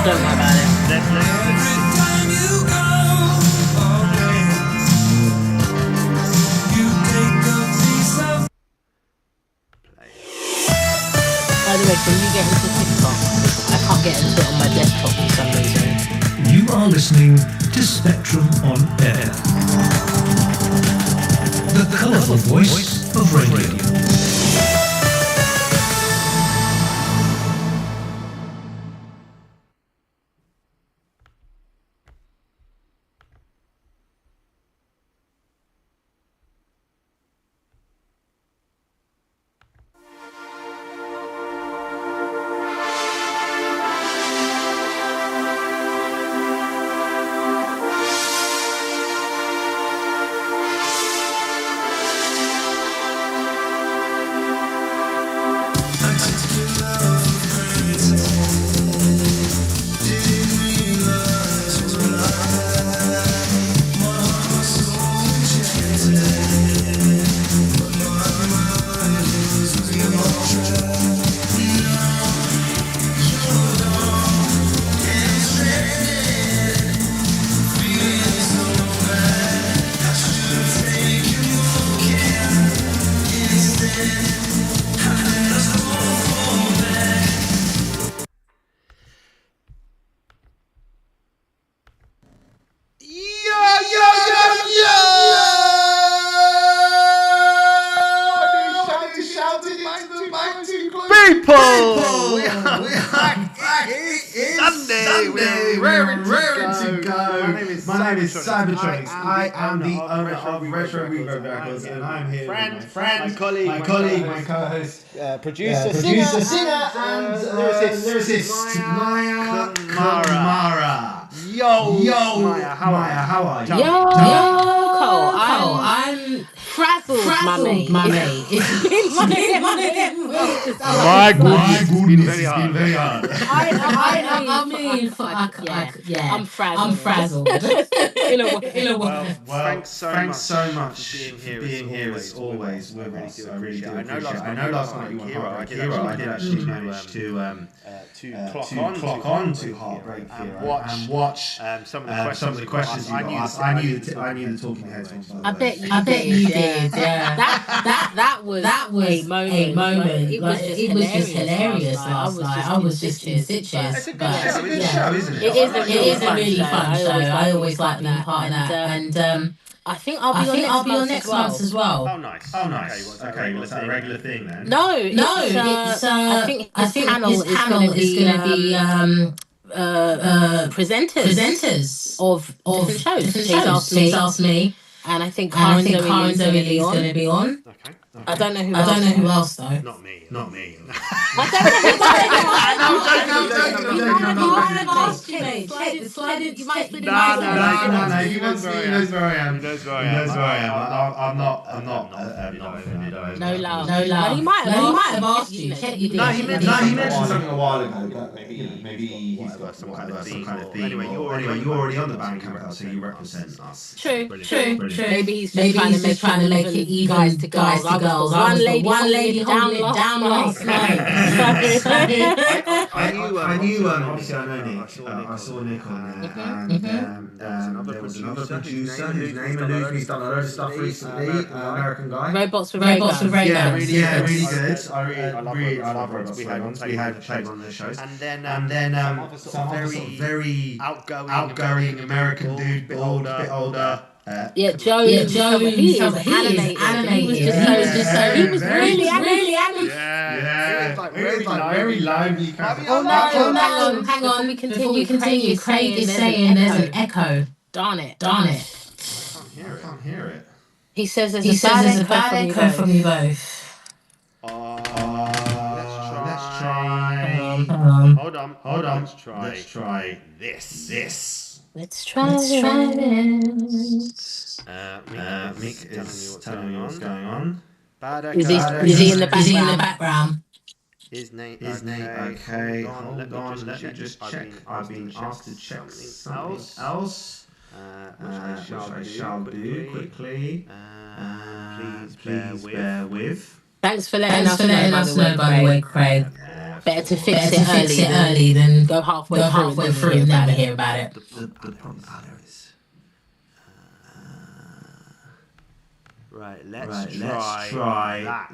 don't know about it. By the way, can you get into TikTok? I can't get into it on my desktop for some reason. You are listening to Spectrum on Air, the colourful voice of radio. I am the owner of RetroReverbRecords, and I'm here with my colleague, my co-host, producer, singer, and lyricist, Maya Kamara. Yo, Maya, how are you? Cole, I'm frazzled, my mate. It's been my goodness, it's been very hard. I'm frazzled. In a way. Well, thanks so much for being here as always with us. I really do appreciate it. I know last night you were Heartbreak Hero. I did actually manage to clock on to Heartbreak Hero and watch some of the questions you asked. I knew the talking heads ones. I bet you did. Yeah. That was a moment. It was just hilarious last night. I was just in stitches. It's a good show, isn't it? It is a really fun show. I always like being part of that. And I think I'll be on next month as well. Oh, nice. Okay, well, is that a regular thing then? No, it's I think his panel is going to be presenters of different shows. He's asked me. And I think Karen Zoe is going to be on. Okay. I don't know who else though. Not me. I don't know. You might split it. No. He knows where I am. I'm not offended. No love. But he might have asked you. No, he mentioned something a while ago, but maybe he's got some kind of theme. Anyway, you're already on the bandcamp, so you represent us. True. Maybe he's just trying to make it even guys to girls. One lady holding it down last night. I knew. Obviously, I know Nick. I saw Nick on there, and there was another producer whose name eludes me. He's done a load of stuff recently. American guy. Robots with Ray Guns. Yeah, really good. I love Robots with Ray Guns. We had played on their shows. And then some other sort of very outgoing American dude, bit older. Joe. He was really animated. Yeah. It was like very lively. Hang on. Before we continue, Craig is saying there's an echo. Darn it. I can't hear it. He says there's a bad echo from you both. Let's try. Hold on. Let's try this. Let's try this. Mick is telling me what's going on. Is he in the background? His name. Okay. Hold on. Let me just check. I've been asked to check something else. Which I shall do quickly. Please bear with. Thanks for letting us know, by the way, Craig. Better to fix it early than go halfway through and never hear about it. The problem is, right, let's try that.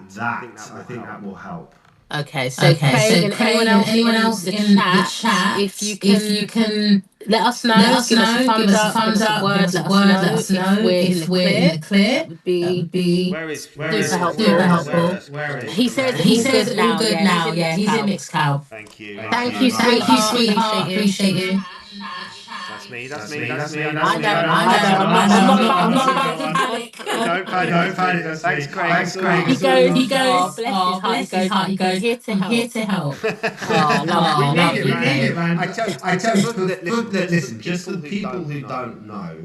I think that will help. Okay, so Craig and anyone else in the chat, if you can let us know, give us a thumbs up, let us know if we're in the clear. That would be Where is super helpful. He says all good now. Yeah, he's in Mixcloud. Thank you, sweetheart. Appreciate you. That's me. I know. I'm not about to panic. Don't panic. Thanks, Craig. He goes, bless his heart. He goes, here to help. We need it, man. I tell you, listen, just for the people who don't know,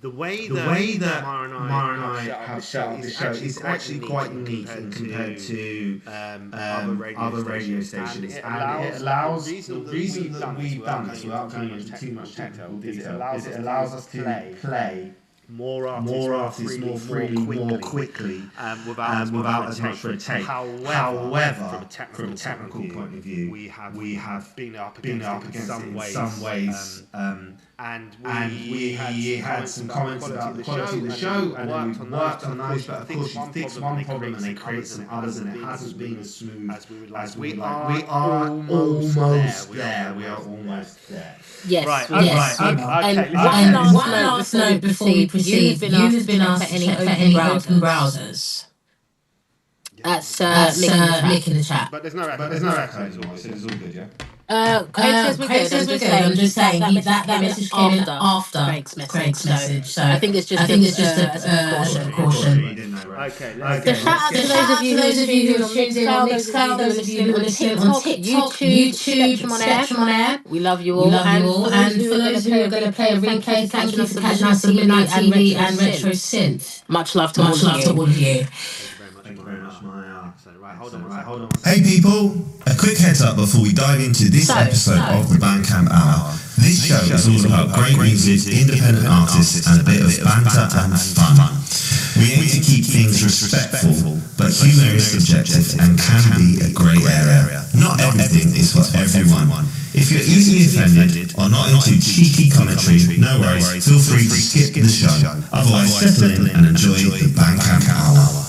the way that Mara and I have set up this show is actually quite unique compared to other radio stations, and it allows, the reason that we've done this without going into too much technical detail is it allows us to play more artists more freely, more quickly, without as much red tape. However, from a technical point of view, we have been up against it in some ways. And we had some comments about the quality of the show, and then we've worked on those, but of course you fix one problem and they create some others, and it hasn't been as smooth as we would like. We are almost there. Yes. Right. Okay. And one last note before we proceed. You've been asked to check for any open browsers. That's Mick in the chat. But there's no echo anymore, so it's all good, yeah? Craig says we're good. I'm just saying that message came in after Craig's message. So I think it's just a precaution. Okay. So shout out to those of you who are tuned in on Mixcloud, those of you who are listening on TikTok, YouTube, Spectrum on Air. We love you all. And for those who are going to play a replay, thank you for catching us on Midnight TV and Retro Synth. Much love to all of you. Thank you very much, Maya. Hold on. Hey people, a quick heads up before we dive into this episode of the Bandcamp Hour. This show is all about great music, independent artists, and a bit of banter and fun. We aim to keep things respectful, but humour is subjective and can be a grey area. Not everything is for everyone. If you're easily offended or not into cheeky commentary, no worries, feel free to skip the show. Otherwise, settle in and enjoy the Bandcamp Hour.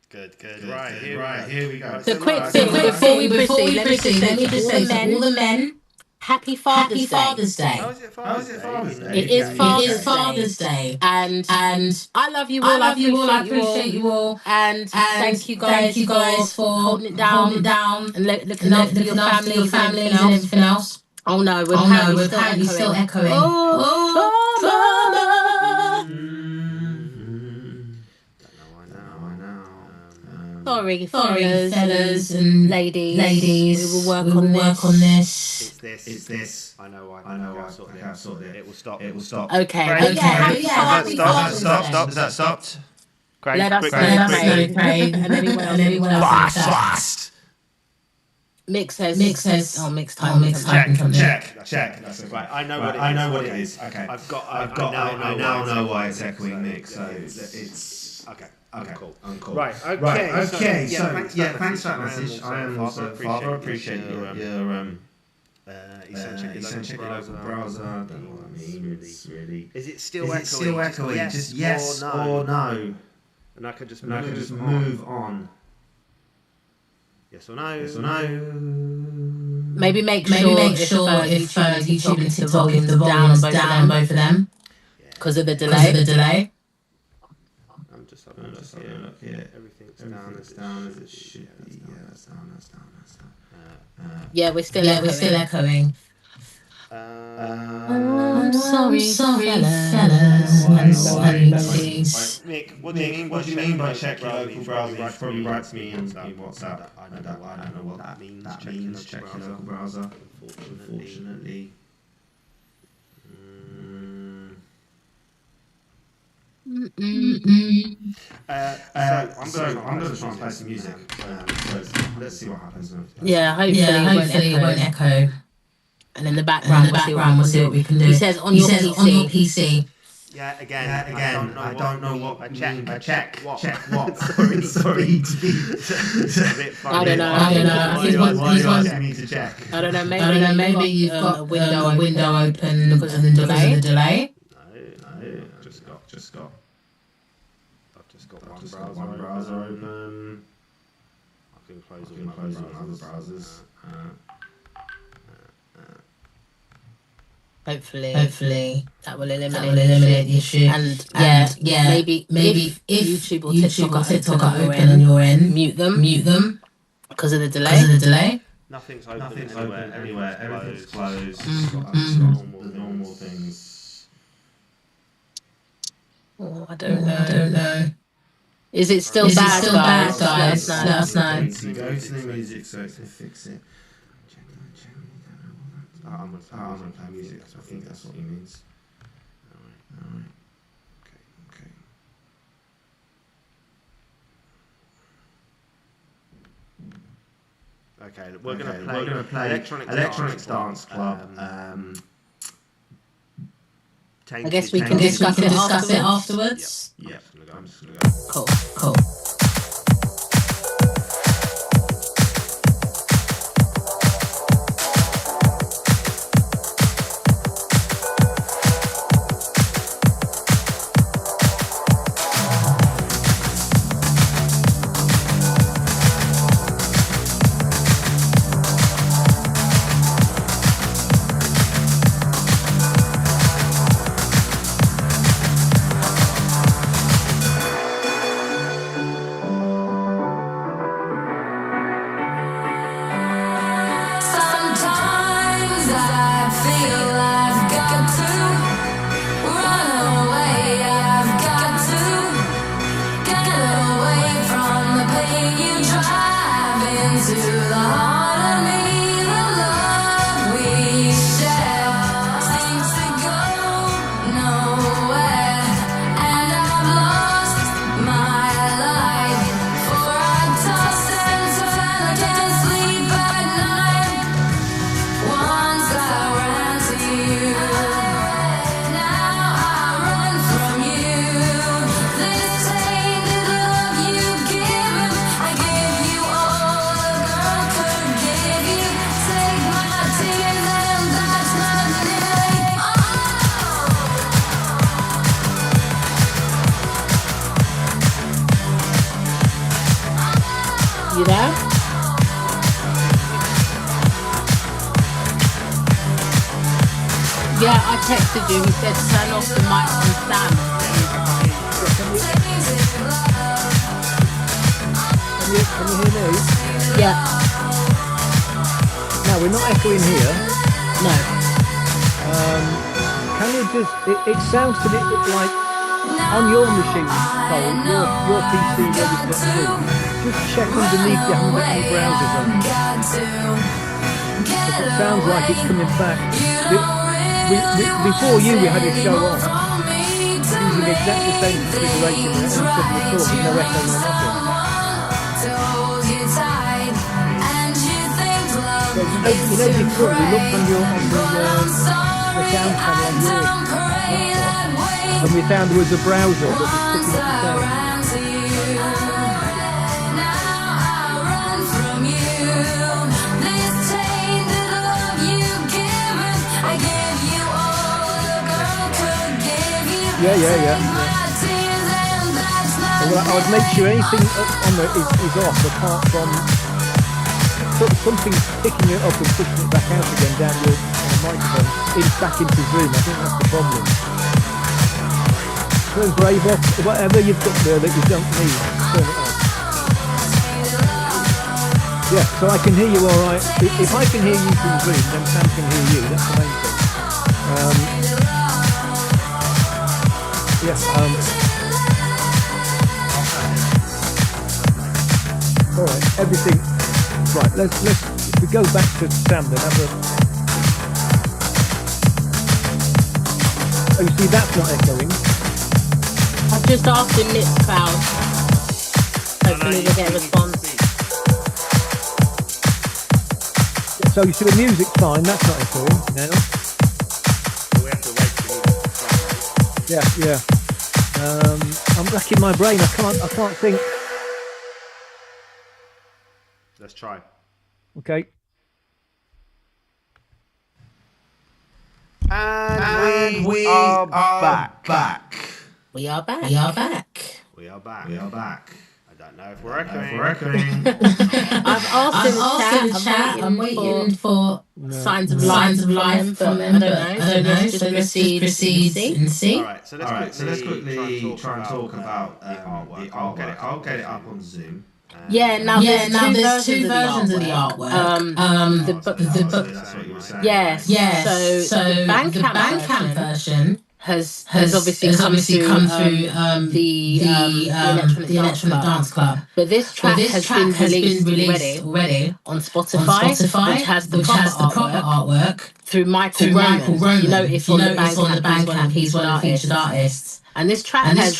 Good. Right, here we go. The quick thing before we proceed, let me just say to all the men, Happy Father's Day. How is it Father's Day? It is Father's Day. And I love you all. I appreciate you all. And thank you guys for holding it down and looking after your families and everything else. Oh no, we're apparently still echoing. Sorry, fellas and ladies. We will work on this. It's this. I know. I sort it. It will stop. Okay. Stop. Is that stopped? Craig, let us know, Craig, and anyone else. Fast. Mick says. Oh, Mick's time. Check. That's okay. Right. I know what it is. Okay. I now know why it's echoing Mick. So it's okay. Cool. Right. Okay. So thanks for that message. I am also Father. Appreciate your eccentric local browser. I don't know what I mean. It's really. Is it still echoing? Just yes or no. And I could just move on. Yes or no. Maybe make sure if YouTube and TikTok if the volume's down on both of them because of the delay. I'm just having a look here. Everything's down as it should be. Yeah, that's down. Yeah, we're still echoing. I'm sorry, fellas and ladies. Mick, what do you mean by check your local browser? You probably write to me on WhatsApp. I don't know what that means. Check your local browser. Unfortunately. So I'm going to try and play some music. So let's see what happens. Yeah, hopefully it won't echo. And in the background, we'll see what we can do. He says on your PC. Yeah, again, I don't know what I check. What? Sorry. I don't know. He's asking me to check. I don't know. Maybe you've got a window open because of the delay. No, just got. I've just got one browser open. I can close all other browsers. Hopefully that will eliminate the issue. And maybe if YouTube or TikTok are open on your end, mute them because of the delay. Nothing's open anywhere. Everything's closed. The normal things. Oh, I don't know. Is it still bad, guys? Let us know. Go to the music search and fix it. I'm gonna play music because I think that's what he means. Alright. Okay, we're gonna play Electronic Dance Club. I guess we can discuss it afterwards. Yep. I'm just gonna go. Cool. You there? Yeah, I texted you. He said turn off the mic on Sam. Can you hear me? Yeah. No, we're not echoing here. No. Can you just? It sounds to me like on your machine, Cole, your PC where you've got two. Just check underneath you haven't got any browsers on. Because it sounds like it's coming back. Before we had it show on using exactly the same configuration and suddenly with no echo or nothing. So, before we looked on the sound panel on your laptop, and we found there was a browser that was picking up the sound. Yeah. Well, I would make sure anything on there is off apart from something picking it up and pushing it back out again down your microphone back into Zoom. I think that's the problem. Turn Brave off, whatever you've got there that you don't need, turn it off. Yeah, so I can hear you all right. If I can hear you from Zoom, then Sam can hear you. That's the main thing. All right, everything. Right, let's if we go back to Sam then have a. Oh, you see, that's not echoing. I've just asked him Mixcloud. Hopefully we'll get a response. So you see the music's fine. That's not echoing now. We have to wait for you. Yeah. I'm racking my brain. I can't think. Let's try. Okay. And we are back. We are back. I don't know if we're echoing. I've asked in the chat. I'm waiting for signs of life from them. I don't know. So let's just proceed and see. All right. So let's quickly try and talk about the artwork. I'll get it up on Zoom. Now there's two versions of the artwork. The book. That's what you were saying. Yes. So the Bandcamp version has obviously come through the Electronic Dance Club. But this track has been released already on Spotify, which has the proper artwork through Michael Roman. You notice on the Bandcamp he's one of the featured artists. And this track has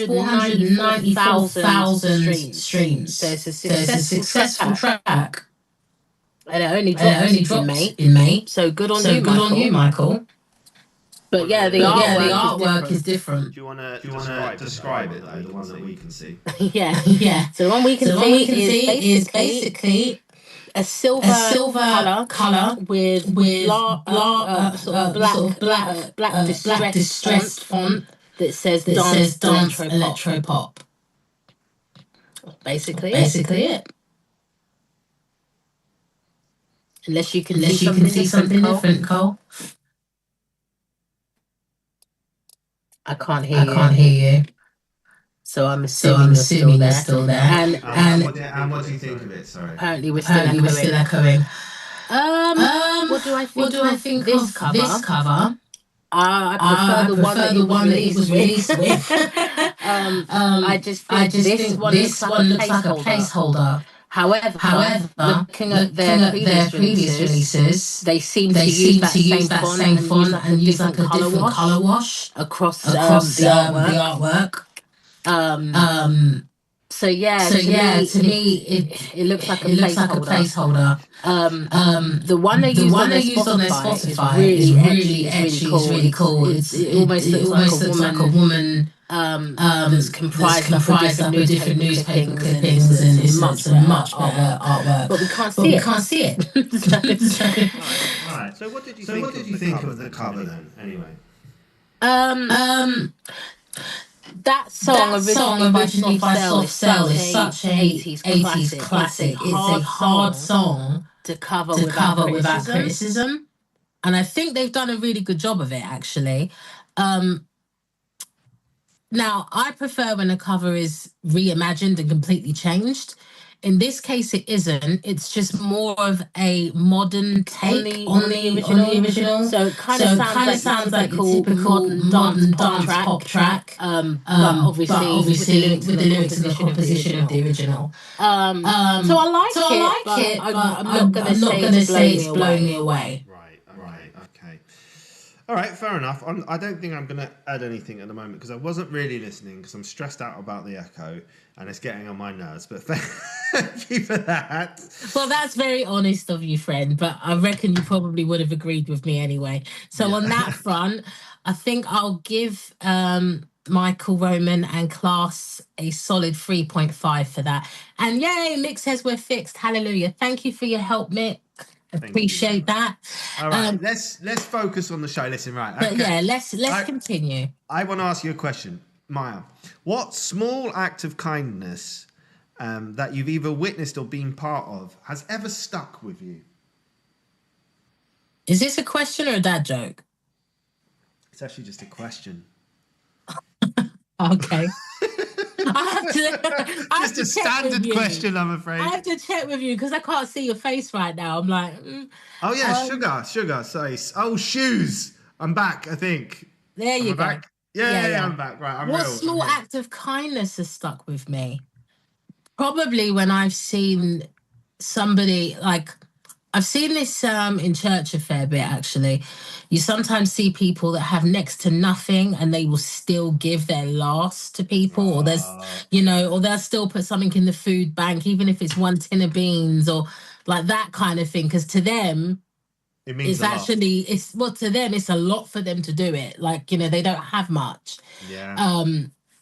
494,000 streams. So it's a successful track. And it only dropped in May. So good on you, Michael. But the artwork is different. Do you want to describe it, though, the one that we can see? Yeah. So the one we can see is basically a silver color with black distressed font that says dance electro pop. Basically it. Unless you can see something different, Cole. I can't hear you. So I'm assuming you're still there. And what do you think of it? Sorry. Apparently we're still echoing. What do I think of this cover? I prefer the one that it was released with. I just think this one looks like a placeholder. However, looking at their previous releases, they seem to use that same font and use like a different color wash across the artwork. To me, it looks like a placeholder. The one they used on their Spotify is really cool. It almost looks like a woman that's comprised of different newspaper clippings and it's much better artwork. But we can't see it. All right. So what did you think of the cover then? Anyway. That song originally by Soft Cell is such a 80s classic. It's a hard song to cover without criticism. And I think they've done a really good job of it, actually. Now, I prefer when a cover is reimagined and completely changed. In this case, it isn't. It's just more of a modern take on the original. So it kind of sounds like a typical modern dance pop track. But obviously with the lyrics and the composition of the original. So I like it, but I'm not going to say it's blowing me away. Right. Okay. All right, fair enough. I don't think I'm going to add anything at the moment because I wasn't really listening because I'm stressed out about the echo and it's getting on my nerves. But thank you for that. Well, that's very honest of you, friend. But I reckon you probably would have agreed with me anyway. So on that front, I think I'll give Michael Roman and Class a solid 3.5 for that. And yay, Mick says we're fixed. Hallelujah. Thank you for your help, Mick. Appreciate that. All right, let's focus on the show. Listen, right. Okay. But let's continue. I want to ask you a question, Maya. What small act of kindness that you've either witnessed or been part of has ever stuck with you? Is this a question or a dad joke? It's actually just a question. Okay. Just a standard question, I'm afraid. I have to check with you because I can't see your face right now. I'm like, oh yeah, sugar. Sorry. Oh, shoes. I'm back. I think. There you go. Back? Yeah, I'm back. Right. What small act of kindness has stuck with me? Probably when I've seen somebody I've seen this in church a fair bit, actually. You sometimes see people that have next to nothing and they will still give their last to people, or or they'll still put something in the food bank, even if it's one tin of beans or like that kind of thing. Because to them, It means it's a lot. actually, it's well, to them, it's a lot for them to do it. Like, you know, they don't have much. Yeah.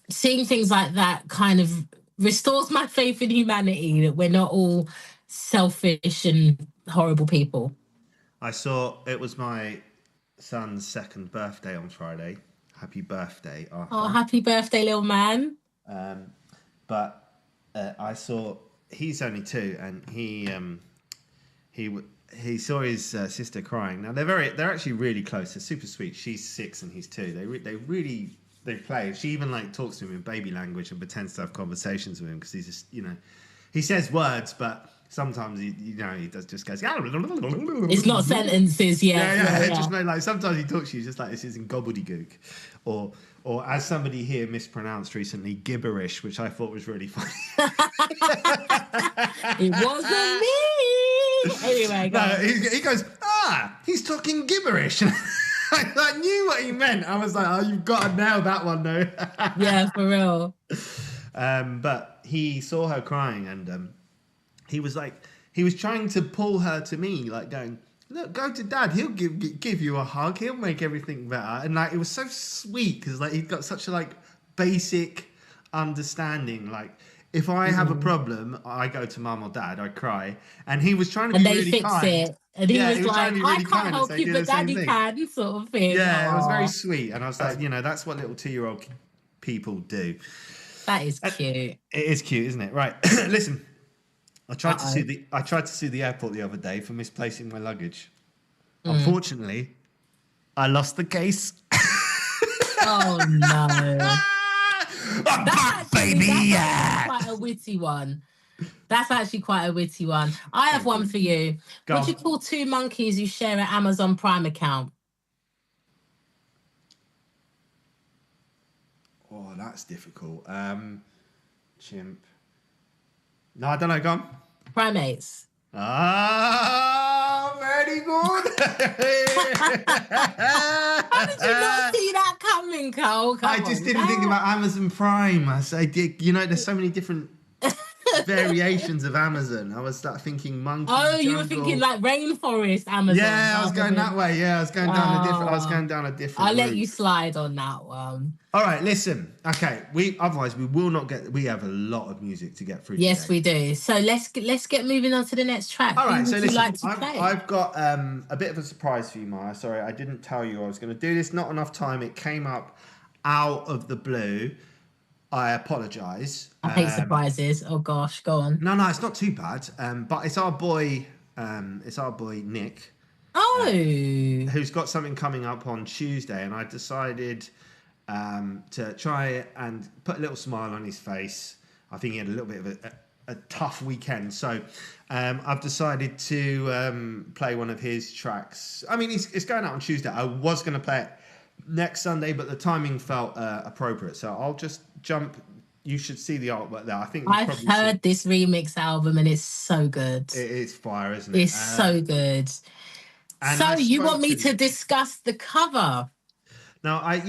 Seeing things like that kind of restores my faith in humanity, that we're not all selfish and horrible people. I saw it was my son's 2nd birthday on Friday. Happy birthday, Arthur. Oh, happy birthday, little man. But I saw he's only 2, and he saw his sister crying. Now they're actually really close. They're super sweet. She's 6 and he's 2. They play. She even like talks to him in baby language and pretends to have conversations with him, because he's just, you know, he says words, but sometimes he does just goes. It's not sentences, yeah. It just like sometimes he talks to you just like this is in gobbledygook, or as somebody here mispronounced recently, gibberish, which I thought was really funny. It wasn't me. Anyway, he goes, he's talking gibberish. I knew what he meant. I was like, oh, you've got to nail that one, though. Yeah, for real. But he saw her crying, and he was trying to pull her to me, like going, look, go to Dad. He'll give you a hug. He'll make everything better. And like, it was so sweet, because like he's got such a like basic understanding. Like, if I have a problem, I go to Mum or Dad. I cry, and he was trying to be really kind. And they fix it. And he was like, I can't help you, but Daddy can, sort of thing. Yeah, it was very sweet. And I was like, you know, that's what little 2-year-old people do. That is cute. It is cute, isn't it? Right. Listen, I tried to sue the airport the other day for misplacing my luggage. Unfortunately, I lost the case. Oh no. I'm back, baby. That's quite a witty one. That's actually quite a witty one. I have one for you. What do you call 2 monkeys who share an Amazon Prime account? Oh, that's difficult. Chimp. No, I don't know. Go on. Primates. Ah, very good. How did you not see that coming, Cole? I just didn't think about Amazon Prime. I did. You know, there's so many different variations of Amazon. I was thinking monkey. Oh, you were thinking like rainforest Amazon. Yeah, I was going that way. Yeah, I was going down a different. I'll let route. you slide on that one. All right, listen. Okay, otherwise we will not get. We have a lot of music to get through. Yes, today. we do. So let's get moving on to the next track. All right, so listen, play? I've got a bit of a surprise for you, Maya. Sorry, I didn't tell you I was going to do this. Not enough time. It came up out of the blue. I apologise. I hate surprises. Oh gosh, go on. No, it's not too bad. But it's our boy Nick. Oh, Who's got something coming up on Tuesday, and I decided to try and put a little smile on his face. I think he had a little bit of a tough weekend, so I've decided to play one of his tracks. I mean, it's going out on Tuesday. I was going to play it next Sunday, but the timing felt appropriate, so I'll just jump. You should see the artwork there. I think I've heard this remix album and it's so good. It is fire, isn't it? It's so good. So you want me to discuss the cover? Now,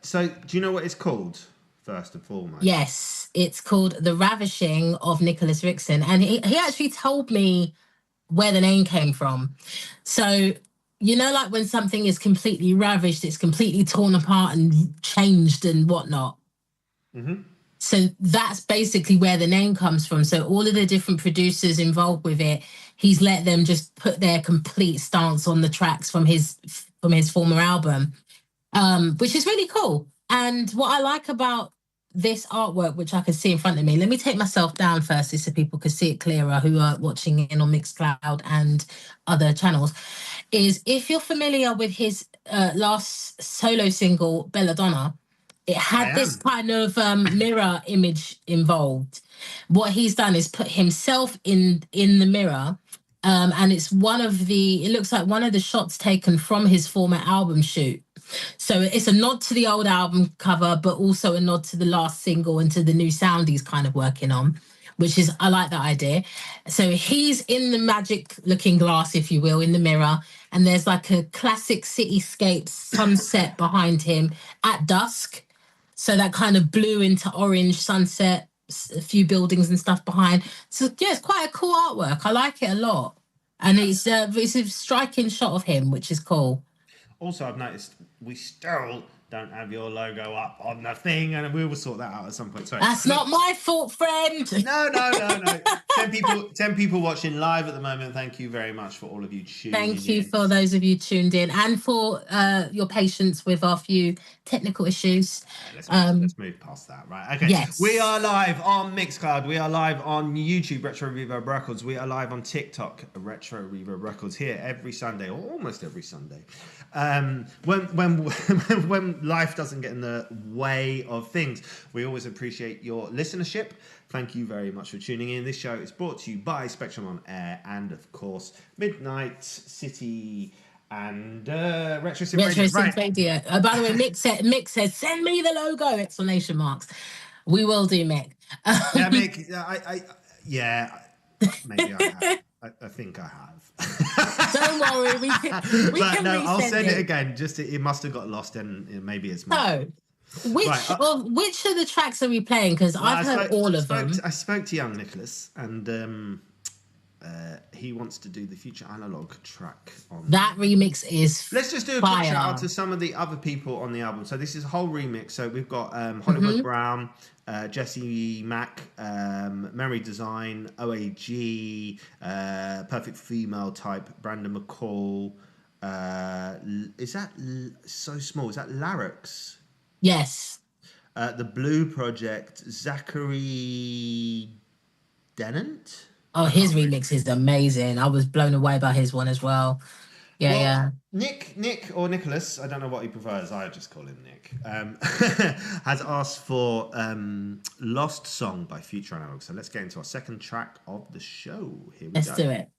so do you know what it's called, first and foremost? Yes, it's called The Ravishing of Nicholas Rickson, and he actually told me where the name came from. So, you know, like when something is completely ravished, it's completely torn apart and changed and whatnot. Mm-hmm. So that's basically where the name comes from. So all of the different producers involved with it, he's let them just put their complete stance on the tracks from his former album, which is really cool. And what I like about this artwork, which I can see in front of me, let me take myself down first so people can see it clearer who are watching in on Mixcloud and other channels, is if you're familiar with his last solo single, Belladonna, it had this kind of mirror image involved. What he's done is put himself in the mirror, and it looks like one of the shots taken from his former album shoot. So it's a nod to the old album cover, but also a nod to the last single and to the new sound he's kind of working on, I like that idea. So he's in the magic looking glass, if you will, in the mirror, and there's like a classic cityscape sunset behind him at dusk. So that kind of blue into orange sunset, a few buildings and stuff behind. So yeah, it's quite a cool artwork. I like it a lot. And it's a striking shot of him, which is cool. Also, I've noticed we still don't have your logo up on the thing, and we will sort that out at some point. Sorry. That's not my fault, friend. No. 10 people watching live at the moment. Thank you very much for all of you tuning in. Thank you for those of you tuned in and for your patience with our few technical issues. Let's move past that, right? Okay. Yes. We are live on Mixcloud. We are live on YouTube, Retro Reverb Records. We are live on TikTok, Retro Reverb Records, here every Sunday, or almost every Sunday. When life doesn't get in the way of things, we always appreciate your listenership. Thank you very much for tuning in. This show is brought to you by Spectrum on Air and, of course, Midnight City and Retro Sim Radio. Radio. By the way, Mick says, send me the logo! Exclamation marks. We will do, Mick. Yeah, Mick. Maybe I have. I think I have. Don't worry, we can I'll send it again. Just it must have got lost, and maybe it's mine. No. Which of the tracks are we playing? Because I've heard all of them. I spoke to young Nicholas, and he wants to do the Future Analog track on that remix. Let's just do a quick shout out to some of the other people on the album. So this is a whole remix. So we've got Hollywood Brown, Jesse Mack, Memory Design, OAG, Perfect Female Type, Brandon McCall. Is that so small? Is that Larix? Yes. The Blue Project, Zachary Dennant. Oh, his remix is amazing. I was blown away by his one as well. Yeah. Nick or Nicholas, I don't know what he prefers. I just call him Nick. Has asked for "Lost Song" by Future Analog. So let's get into our second track of the show. Here we go. Let's do it.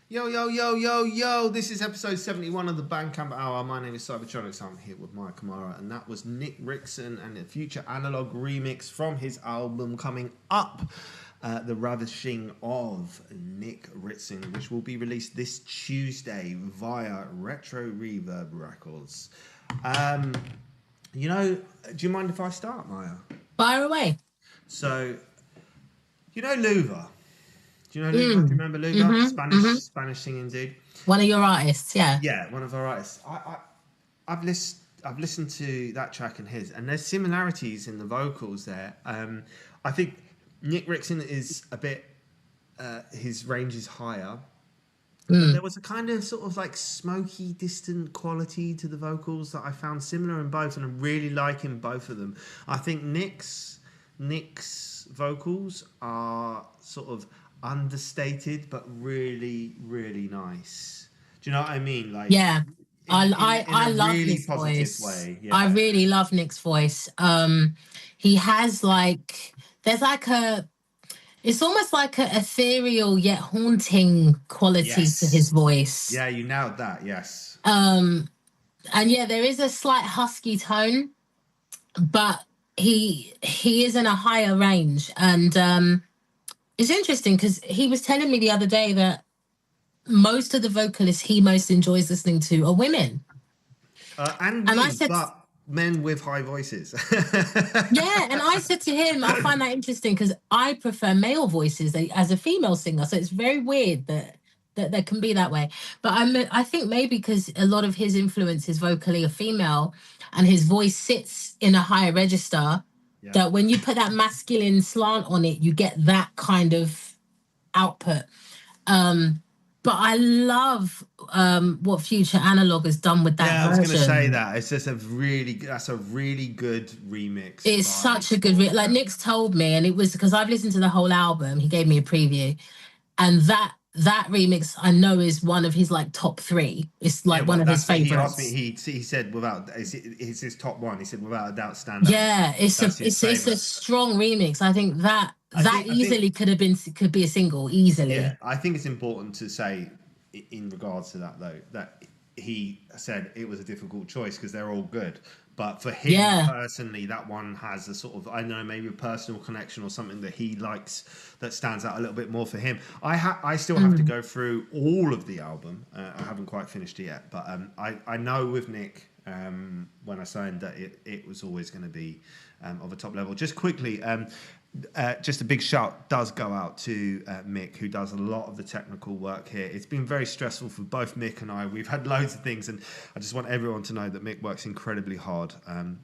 Yo, yo, yo, yo, yo. This is episode 71 of the Bandcamp Hour. My name is Cybertronics. I'm here with Maya Kamara, and that was Nick Rickson and a Future Analog remix from his album coming up, The Ravishing of Nick Rickson, which will be released this Tuesday via RetroReverbRecords. Do you mind if I start, Maya? Fire away. So, Luva? Do you know Luva? Do you remember Luva? Spanish singing dude. One of your artists, yeah. Yeah, one of our artists. I've listened to that track and his, and there's similarities in the vocals there. I think Nick Rickson is a bit, his range is higher. But there was a kind of sort of like smoky, distant quality to the vocals that I found similar in both, and I'm really liking both of them. I think Nick's vocals are sort of understated but really, really nice. Do you know what I mean? Like, yeah, I love really Nick's positive voice. way. Yeah. I really love Nick's voice. He has it's almost like an ethereal yet haunting quality to his voice. Yeah, you nailed that. Yes. And yeah, there is a slight husky tone, but he is in a higher range, and it's interesting because he was telling me the other day that most of the vocalists he most enjoys listening to are women. And I said, but men with high voices. Yeah, and I said to him, I find that interesting because I prefer male voices as a female singer. So it's very weird that there can be that way. But I think maybe because a lot of his influences vocally are female and his voice sits in a higher register, that when you put that masculine slant on it, you get that kind of output. But I love what Future Analog has done with that version. I was going to say that. It's just that's a really good remix. It's such a good like Nick's told me, and it was because I've listened to the whole album. He gave me a preview, and that remix I know is one of his like top 3. It's like one of his favorites. He said it's his top 1. He said without a doubt standout. Yeah, it's a strong remix. I think that easily could be a single easily. Yeah, I think it's important to say in regards to that though that he said it was a difficult choice because they're all good. But for him personally, that one has a sort of, I don't know, maybe a personal connection or something that he likes that stands out a little bit more for him. I still have to go through all of the album. I haven't quite finished it yet. But I know with Nick, when I signed that it was always going to be of a top level. Just quickly, just a big shout does go out to Mick, who does a lot of the technical work here. It's been very stressful for both Mick and I. We've had loads of things, and I just want everyone to know that Mick works incredibly hard on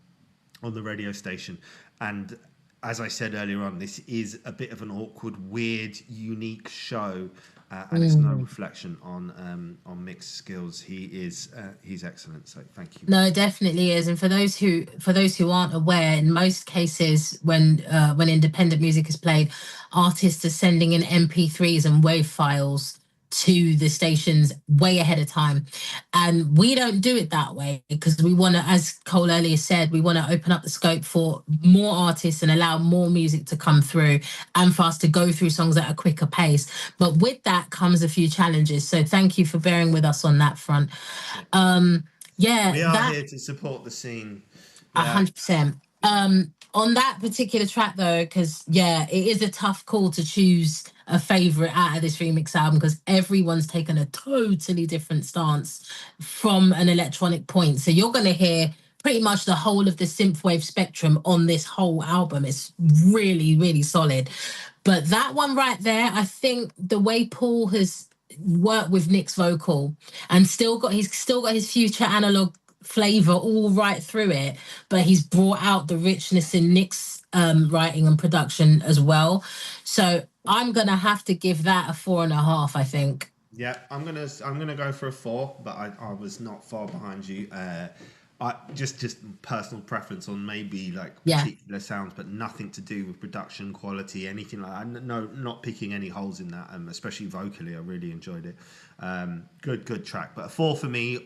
the radio station. And as I said earlier on, this is a bit of an awkward, weird, unique show, and it's no reflection on Mick's skills. He's excellent. So thank you. No, it definitely is. And for those who aren't aware, in most cases when independent music is played, artists are sending in MP3s and WAV files to the stations way ahead of time, and we don't do it that way because we want to, as Cole earlier said, we want to open up the scope for more artists and allow more music to come through and for us to go through songs at a quicker pace. But with that comes a few challenges, so thank you for bearing with us on that front. We are here to support the scene. 100%. On that particular track though, because it is a tough call to choose a favorite out of this remix album because everyone's taken a totally different stance from an electronic point. So you're going to hear pretty much the whole of the synthwave spectrum on this whole album. It's really, really solid. But that one right there, I think the way Paul has worked with Nick's vocal and he's still got his Future Analog flavor all right through it, but he's brought out the richness in Nick's writing and production as well. So I'm gonna have to give that a 4.5, I think. Yeah, I'm gonna go for a 4, but I was not far behind you. I just personal preference on maybe like particular sounds, but nothing to do with production quality, anything like that. No, not picking any holes in that, especially vocally. I really enjoyed it. Good track, but a 4 for me.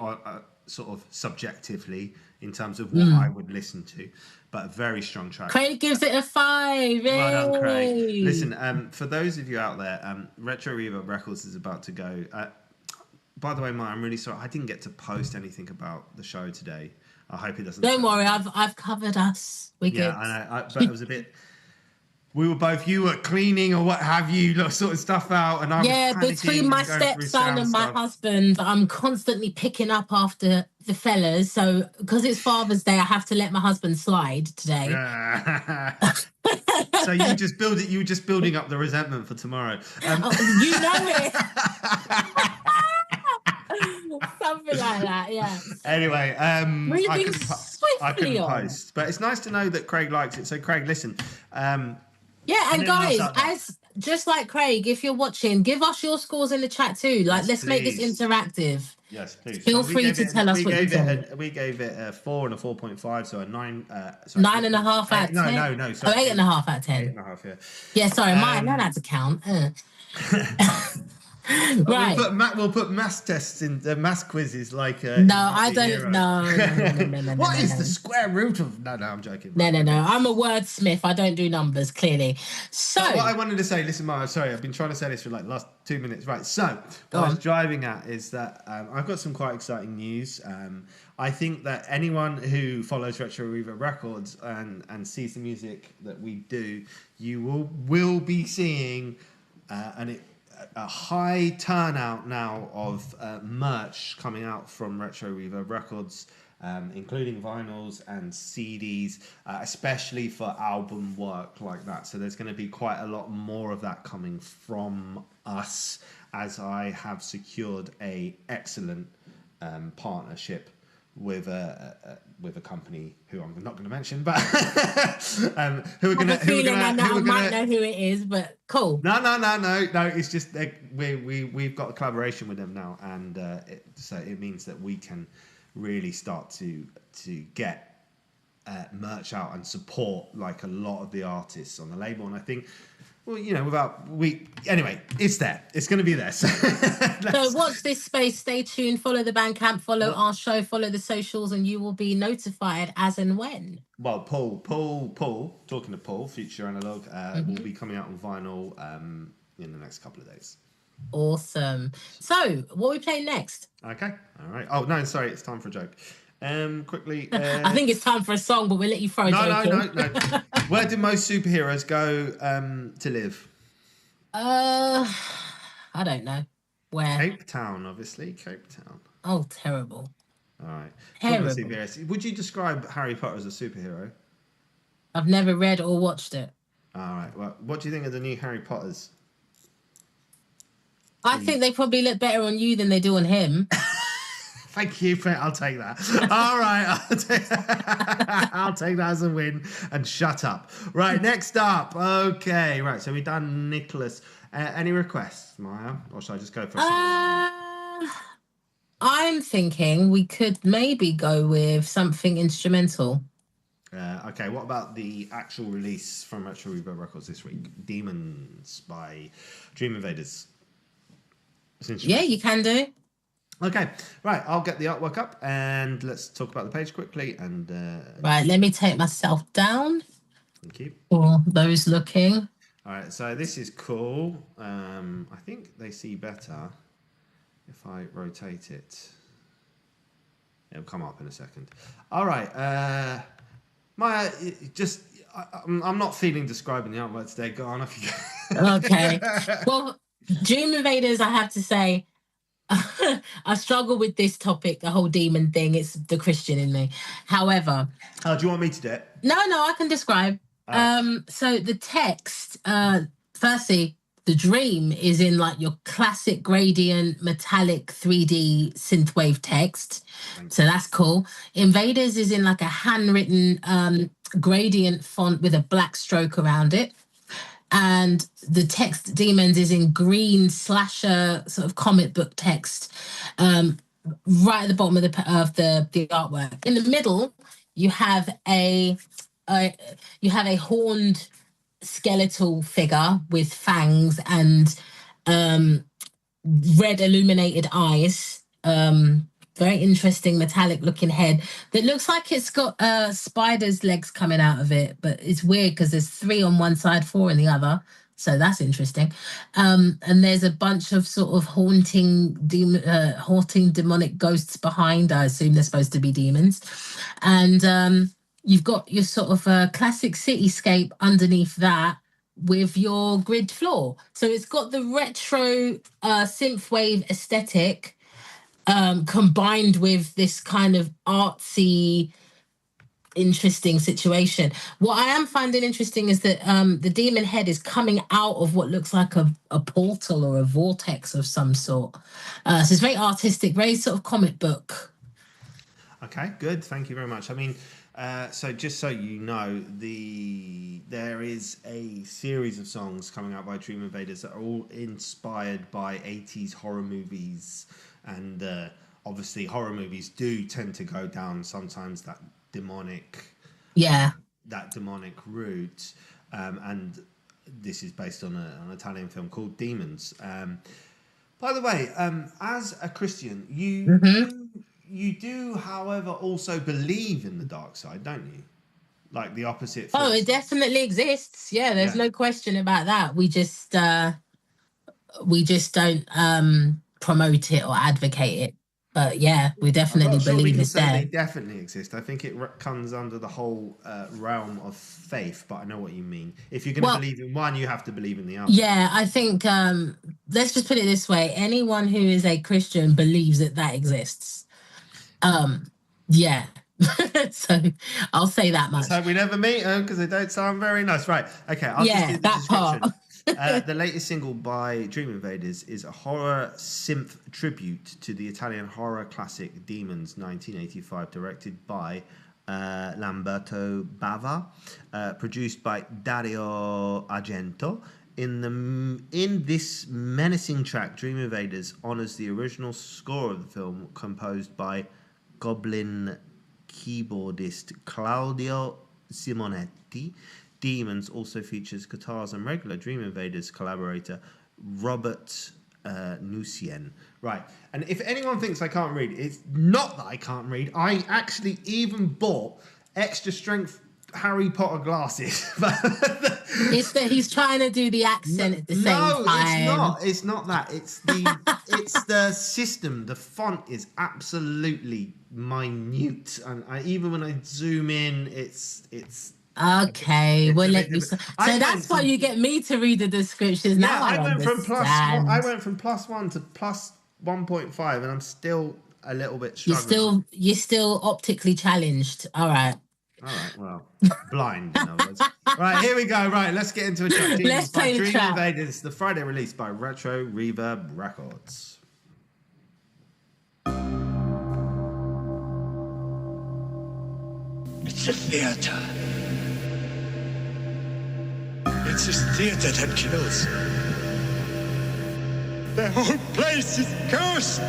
Sort of subjectively in terms of what I would listen to, but a very strong track. Craig gives it a 5. Well done, Craig. Listen, for those of you out there, Retro Reverb Records is about to go. by the way, Maya, I'm really sorry. I didn't get to post anything about the show today. I hope it doesn't. Don't worry, I've covered us. We're good. Yeah, I know. But it was a bit. We were both. You were cleaning or what have you, sorting stuff out, and I was between my stepson and my husband, I'm constantly picking up after the fellas. So because it's Father's Day, I have to let my husband slide today. So you just build it. You were just building up the resentment for tomorrow. You know it. Something like that, yeah. Anyway, moving I couldn't on. post, but it's nice to know that Craig likes it. So Craig, listen. Yeah, and guys, just like Craig, if you're watching, give us your scores in the chat too. Like, let's make this interactive. Yes, please. Feel free to tell us what you think. We gave it a 4 and a 4.5, so a 9. 9.5 out of 10. No. Sorry. 8.5 out of 10. 8.5, yeah. Yeah, sorry, I learned how to count. Right. We'll put maths tests in the maths quizzes like. No, I don't. No. What is the square root of? No, I'm joking. No. I'm a wordsmith. I don't do numbers, clearly. So what I wanted to say, listen, Mara, sorry, I've been trying to say this for like the last 2 minutes. Right. So what I was driving at is that I've got some quite exciting news. I think that anyone who follows Retro Reverb Records and sees the music that we do, you will be seeing a high turnout now of merch coming out from Retro Reverb Records, including vinyls and CDs, especially for album work like that. So there's going to be quite a lot more of that coming from us, as I have secured a excellent partnership with a company who I'm not going to mention, but who are going to. I might know who it is, but cool. No. It's just we've got a collaboration with them now, and so it means that we can really start to get merch out and support like a lot of the artists on the label, and I think. Well, anyway, it's there. It's going to be there. So watch this space. Stay tuned. Follow the Bandcamp. Follow our show. Follow the socials, and you will be notified as and when. Well, Paul. Talking to Paul, Future Analog, will be coming out on vinyl in the next couple of days. Awesome. So, what are we playing next? Okay. All right. Oh no, sorry. It's time for a joke. Quickly. I think it's time for a song, but we'll let you throw a joke in. No. Where do most superheroes go to live? I don't know. Where? Cape Town, obviously. Cape Town. Oh, terrible. All right. Terrible. Would you describe Harry Potter as a superhero? I've never read or watched it. All right. Well, what do you think of the new Harry Potters? I think they probably look better on you than they do on him. Thank you, I'll take that. All right, I'll take that as a win and shut up. Right, next up. Okay, right, so we've done Nicholas. Any requests, Maya? Or should I just go for I'm thinking we could maybe go with something instrumental. Okay, what about the actual release from Retro Reverb Records this week? Demons by Dream Invaders. Yeah, you can do. Okay, right, I'll get the artwork up and let's talk about the page quickly. And right, let me take myself down. Thank you. For those looking. All right, so this is cool. I think they see better if I rotate it. It'll come up in a second. All right, Maya, I'm not feeling describing the artwork today. Go on, off you go. Okay. Well, Dream Invaders, I have to say, I struggle with this topic, the whole demon thing. It's the Christian in me. However, do you want me to do it? No, I can describe. So the text, firstly, the dream is in like your classic gradient metallic 3D synthwave text. So that's cool. Invaders is in like a handwritten gradient font with a black stroke around it. And the text Demons is in green slasher sort of comic book text, right at the bottom of the artwork. In the middle, you have a horned skeletal figure with fangs and red illuminated eyes. Very interesting metallic looking head that looks like it's got spider's legs coming out of it, but it's weird because there's 3 on one side, 4 on the other. So that's interesting. And there's a bunch of sort of haunting demonic ghosts behind. I assume they're supposed to be demons. And you've got your sort of classic cityscape underneath that with your grid floor. So it's got the retro synthwave aesthetic combined with this kind of artsy, interesting situation. What I am finding interesting is that the demon head is coming out of what looks like a portal or a vortex of some sort. So it's very artistic, very sort of comic book. Okay, good. Thank you very much. I mean, so just so you know, there is a series of songs coming out by Dream Invaders that are all inspired by 80s horror movies, and obviously horror movies do tend to go down sometimes that demonic route, and this is based on an Italian film called Demons. By the way, as a Christian, you do, however, also believe in the dark side, don't you? Like the opposite. Oh, it definitely exists. Yeah, there's no question about that. We just don't promote it or advocate it. But yeah, we definitely believe it's there. They definitely exist. I think it comes under the whole realm of faith, but I know what you mean. If you're going to believe in one, you have to believe in the other. Yeah, I think, let's just put it this way. Anyone who is a Christian believes that exists. Yeah. So I'll say that much. So we never meet them because they don't sound very nice. Right. Okay. I'll just do the description. Part. The latest single by Dream Invaders is a horror synth tribute to the Italian horror classic Demons 1985, directed by Lamberto Bava, produced by Dario Argento. In this menacing track, Dream Invaders honors the original score of the film, composed by Goblin keyboardist Claudio Simonetti. Demons also features guitars and regular Dream Invaders collaborator Robert Nucien. Right, and if anyone thinks I can't read, it's not that I can't read. I actually even bought extra strength Harry Potter glasses. It's that he's trying to do the accent at the same time. No, it's not that. It's the system. The font is absolutely minute, and even when I zoom in, it's okay. We'll let you. So that's why you get me to read the descriptions. Now I went from +1 to +1.5, and I'm still a little bit struggling. You're still optically challenged. All right, well, blind in other words. Right, here we go. Right, let's get into a track. Let's play the Dream track. Invaders, the Friday release by RetroReverbRecords. It's a theater. It's this theater that kills. The whole place is cursed.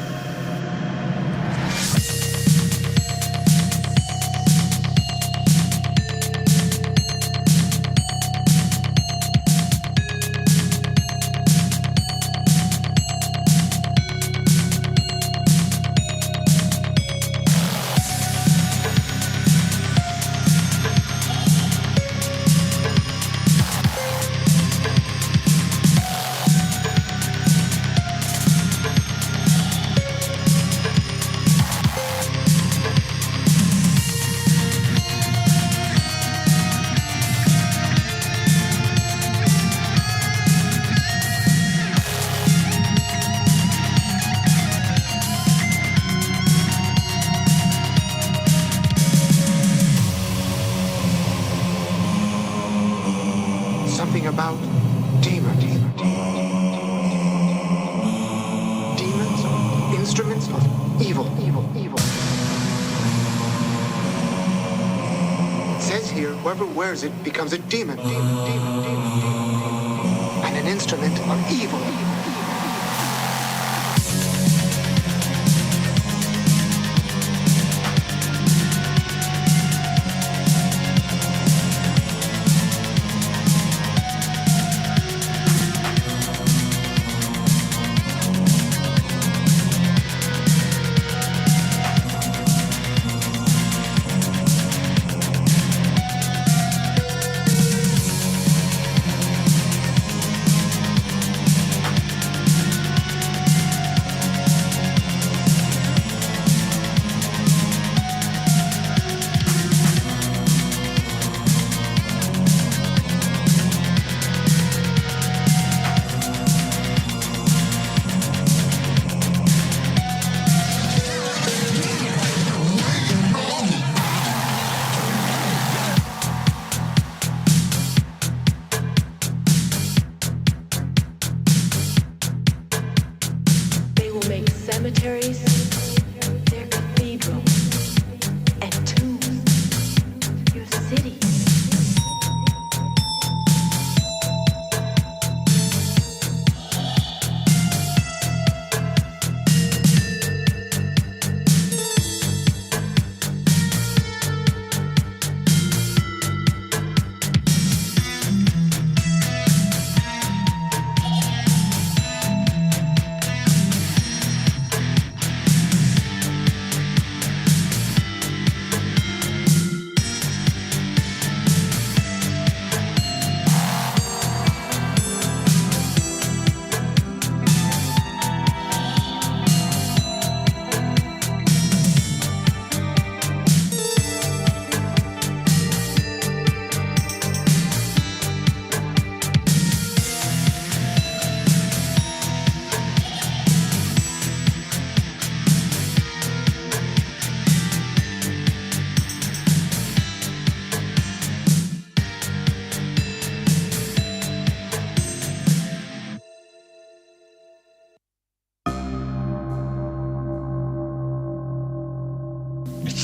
Something about demons. Demons are instruments of evil. It says here, whoever wears it becomes a demon. And an instrument of evil.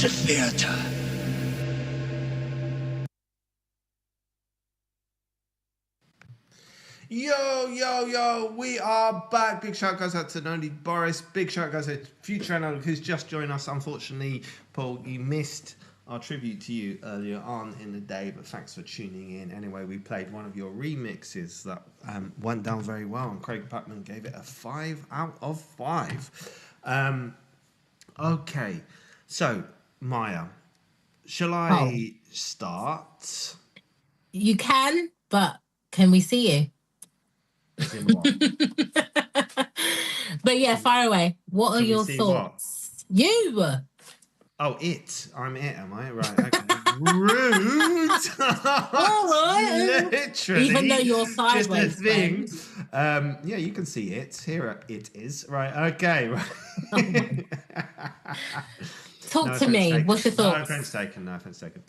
the theater. Yo, we are back. Big shout goes out to Noli Boris. Big shout goes out to Future Analog, who's just joined us. Unfortunately, Paul, you missed our tribute to you earlier on in the day, but thanks for tuning in. Anyway, we played one of your remixes that went down very well, and Craig Patman gave it a 5 out of 5. Okay, so Maya, shall I start? You can, but can we see you? But yeah, fire away. What are your thoughts? What? You. Oh, it. I'm it, am I? Right. Okay. Rude. All right. Literally. Even though you're sideways. Just a thing. Yeah, you can see it. Here it is. Right. Okay. Right. Talk to me. What's your thoughts? No offense taken.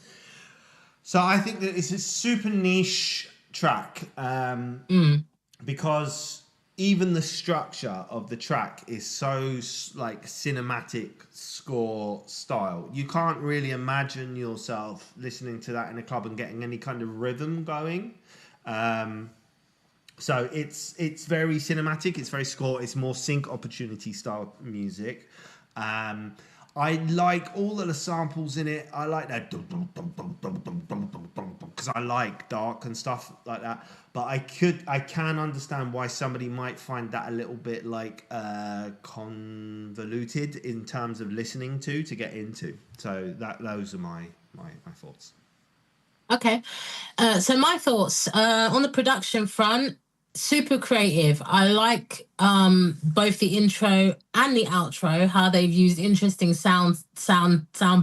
So I think that it's a super niche track. Because even the structure of the track is so like cinematic score style. You can't really imagine yourself listening to that in a club and getting any kind of rhythm going. So it's very cinematic. It's very score. It's more sync opportunity style music. I like all of the samples in it. I like that because I like dark and stuff like that. But I can understand why somebody might find that a little bit like convoluted in terms of listening to get into. So those are my thoughts. Okay. So my thoughts on the production front. Super creative. I like both the intro and the outro, how they've used interesting sound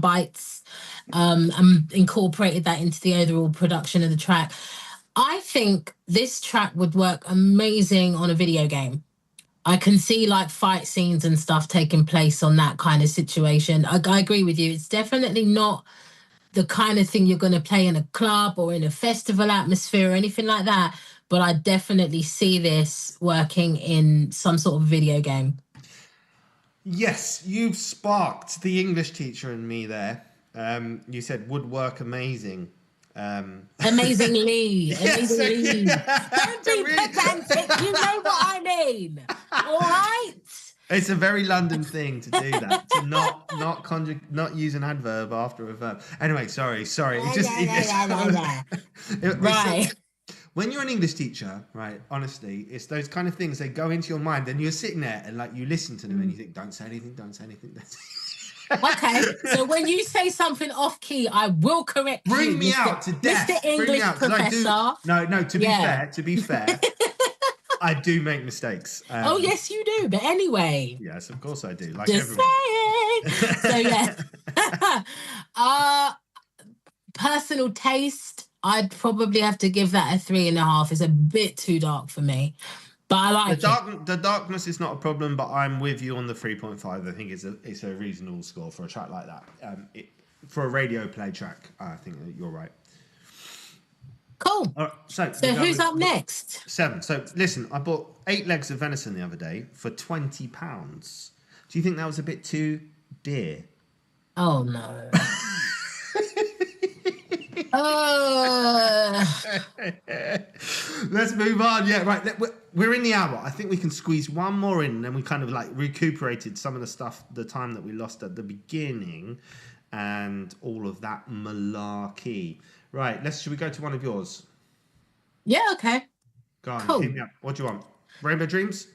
bites and incorporated that into the overall production of the track. I think this track would work amazing on a video game. I can see like fight scenes and stuff taking place on that kind of situation. I agree with you. It's definitely not the kind of thing you're going to play in a club or in a festival atmosphere or anything like that. But I definitely see this working in some sort of video game. Yes, you've sparked the English teacher in me there. You said would work amazing. Amazingly. Don't be pedantic. You know what I mean. All right? It's a very London thing to do that, to not use an adverb after a verb. Anyway, sorry. Right. When you're an English teacher, right, honestly, it's those kind of things, they go into your mind and you're sitting there and like you listen to them and you think, don't say anything. Okay, so when you say something off key, I will correct you. Bring me out to death. Mr. English professor. To be fair, I do make mistakes. Oh, yes, you do. But anyway. Yes, of course I do. Like just everyone. So, yeah. Personal taste, I'd probably have to give that a 3.5. It's a bit too dark for me. But I like it. The darkness is not a problem, but I'm with you on the 3.5. I think it's a reasonable score for a track like that. For a radio play track, I think that you're right. Cool. All right, so who's up next? 7. So listen, I bought 8 legs of venison the other day for £20. Do you think that was a bit too dear? Oh no. Let's move on. Yeah, right. We're in the hour. I think we can squeeze one more in, and then we kind of like recuperated some of the time that we lost at the beginning, and all of that malarkey. Right. Should we go to one of yours? Yeah. Okay. Go on. Cool. Hit me up. What do you want? Rainbow Dreams?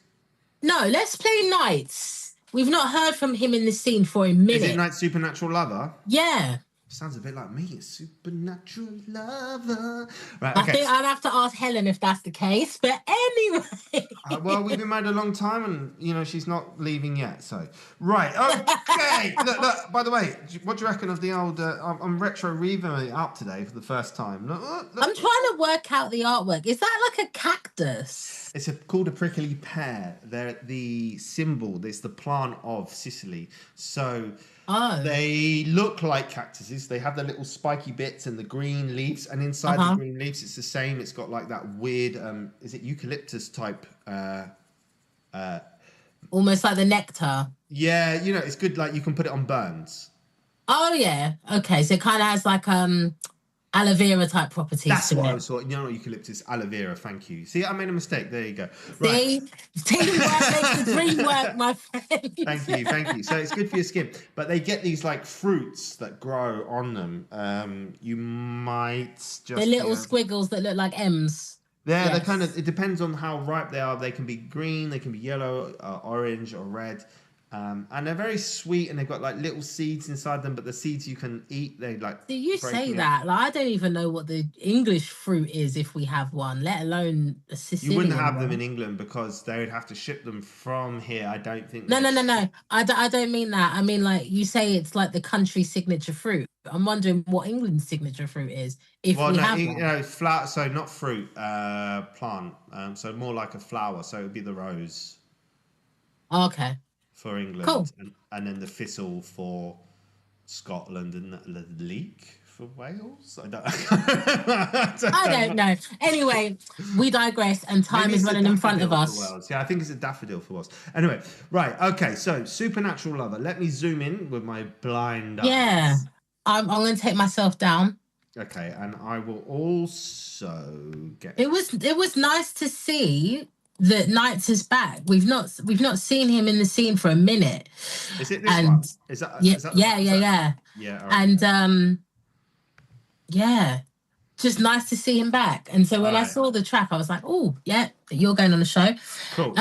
No. Let's play Nights. We've not heard from him in the scene for a minute. Is it Night Supernatural Lover? Yeah. Sounds a bit like me, a supernatural lover. Right, okay. I think I'd have to ask Helen if that's the case, but anyway. Well, we've been married a long time and, she's not leaving yet, so. Right, okay. look, by the way, what do you reckon of the old, I'm retro reverbing up today for the first time. Look. I'm trying to work out the artwork. Is that like a cactus? It's called a prickly pear. They're the symbol, it's the plant of Sicily. So... Oh. They look like cactuses. They have the little spiky bits and the green leaves, and inside the green leaves, it's the same. It's got like that weird, is it eucalyptus type? Almost like the nectar. Yeah, it's good. Like you can put it on burns. Oh yeah. Okay. So it kind of has like aloe vera type properties That's to what I it. was thought. You know, eucalyptus, aloe vera. Thank you. See, I made a mistake. There you go. Right. See, teamwork makes the dream work, my friend. Thank you. So it's good for your skin. But they get these like fruits that grow on them. You might just The little squiggles that look like M's. Yeah, they're Yes. kind of. It depends on how ripe they are. They can be green, they can be yellow, orange, or red, and they're very sweet. And they've got like little seeds inside them. But the seeds you can eat. They like. Do you break say them. that? Like, I don't even know what the English fruit is if we have one, let alone a Sicilian. You wouldn't have them one. in England because they would have to ship them from here. I don't think. No. I don't mean that. I mean, like, you say it's like the country signature fruit. I'm wondering what England's signature fruit is if we have one. You know, flower. So not fruit, plant. So more like a flower. So it would be the rose Okay. for England, Cool. and then the thistle for Scotland, and the leek for Wales. I don't know. Anyway, we digress, and time Maybe is it's a running in front of daffodil us. for Wales. Yeah, I think it's a daffodil for Wales. Anyway, right. Okay, so Supernatural Lover. Let me zoom in with my blind eyes. Yeah. I'm going to take myself down. Okay, and I will also get. It was nice to see that Knights is back. We've not seen him in the scene for a minute. Is it this one? Is that? Yeah, is that yeah. Yeah. All right. And yeah, just nice to see him back. And so when I saw the track, I was like, oh yeah, you're going on the show. Cool.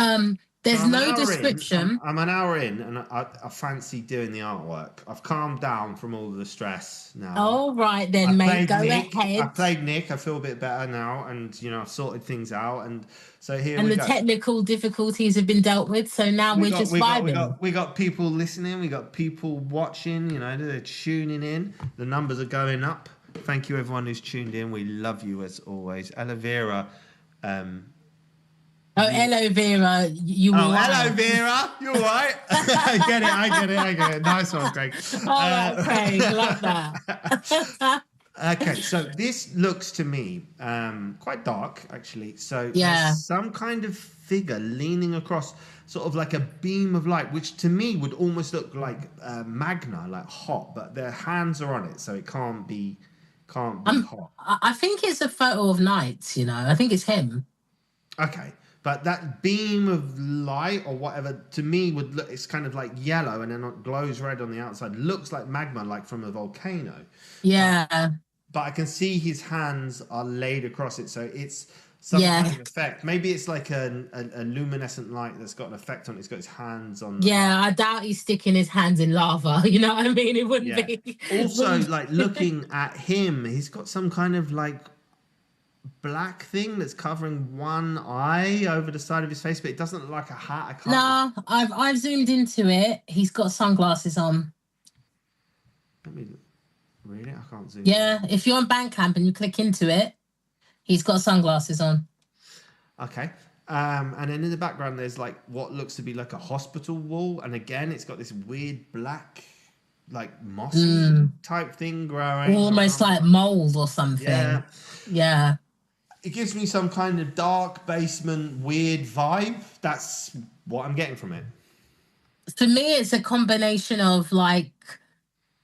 There's So I'm no an hour description. in. I'm an hour in, and I fancy doing the artwork. I've calmed down from all the stress now. All right then, mate. Go Nick. ahead. I played Nick. I feel a bit better now, and I've sorted things out. And so here we And go. the technical difficulties have been dealt with, so now we're just vibing. We got people listening. We got people watching. They're tuning in. The numbers are going up. Thank you, everyone who's tuned in. We love you as always. Aloe vera. Aloe vera, you were right. Hello, Vera. You're right. I get it. Nice one, Greg. All right, Craig. Love that. Okay, so this looks to me quite dark, actually. So Yeah. there's some kind of figure leaning across, sort of like a beam of light, which to me would almost look like magma, like hot, but their hands are on it, so it can't be hot. I think it's a photo of Knights, I think it's him. Okay. But that beam of light or whatever, to me, would look, it's kind of like yellow and then it glows red on the outside. Looks like magma, like from a volcano. Yeah. But I can see his hands are laid across it. So it's some kind of effect. Maybe it's like a luminescent light that's got an effect on it. It's got his hands on. Yeah, I doubt he's sticking his hands in lava. You know what I mean? It wouldn't be. Also, like looking at him, he's got some kind of like black thing that's covering one eye over the side of his face, but it doesn't look like a hat. I can't. No, I've zoomed into it. He's got sunglasses on. Let me read it. I can't zoom. Yeah, if you're on Bandcamp and you click into it, he's got sunglasses on. Okay. And then in the background, there's like what looks to be like a hospital wall, and again, it's got this weird black, like mossy type thing growing. Almost like mold or something. Yeah. It gives me some kind of dark basement weird vibe. That's what I'm getting from it. For me, it's a combination of like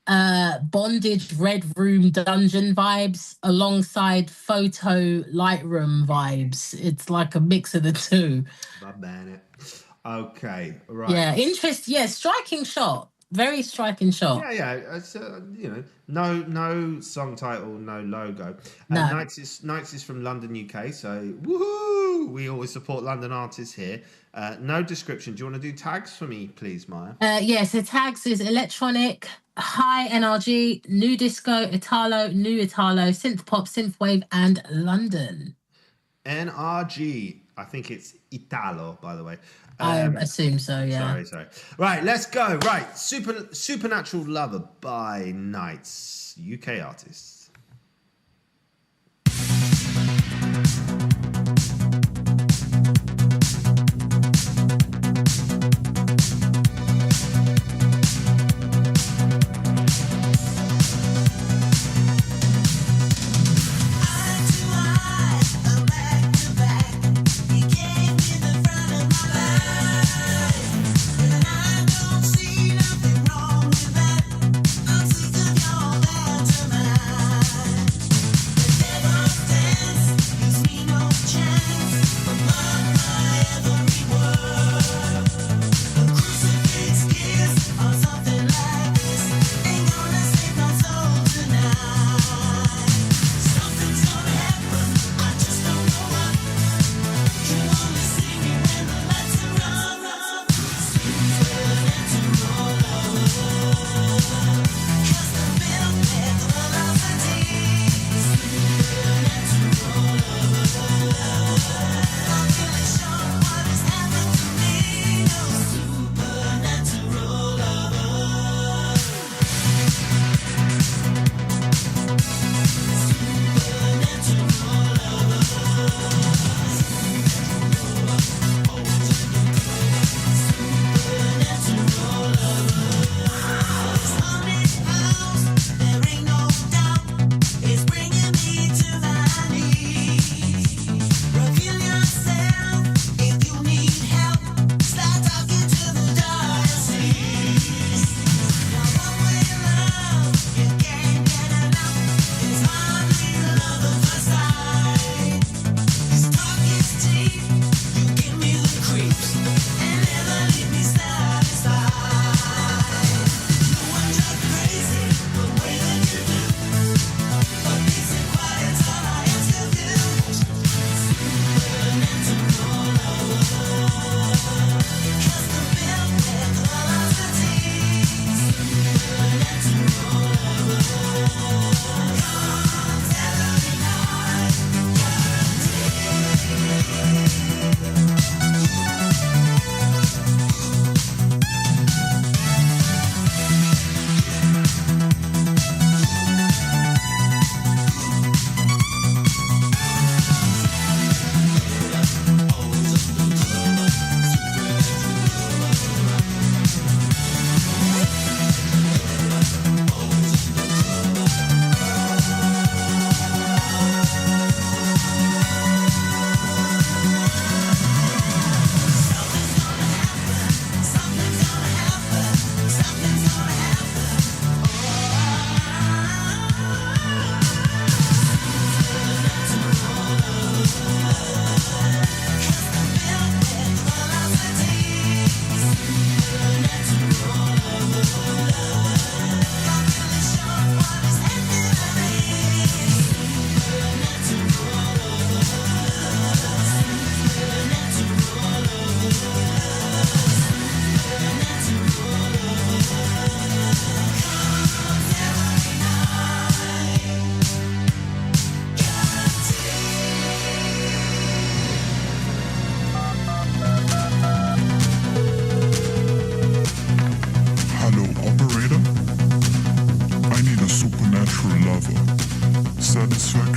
bondage red room dungeon vibes alongside photo Lightroom vibes. It's like a mix of the two. Okay, right. Yeah, striking shot. Very striking shot. Yeah. It's, no song title, no logo. No. Knights is from London, UK. So woohoo! We always support London artists here. No description. Do you want to do tags for me, please, Maya? So tags is electronic, high NRG, new disco, Italo, new Italo, synth pop, synth wave, and London. NRG. I think it's Italo, by the way. I assume so, yeah. Sorry. Right, let's go. Right, Supernatural Lover by Knights, UK artists. I don't see nothing wrong with that.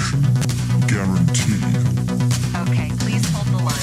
satisfaction guaranteed. Okay, please hold the line.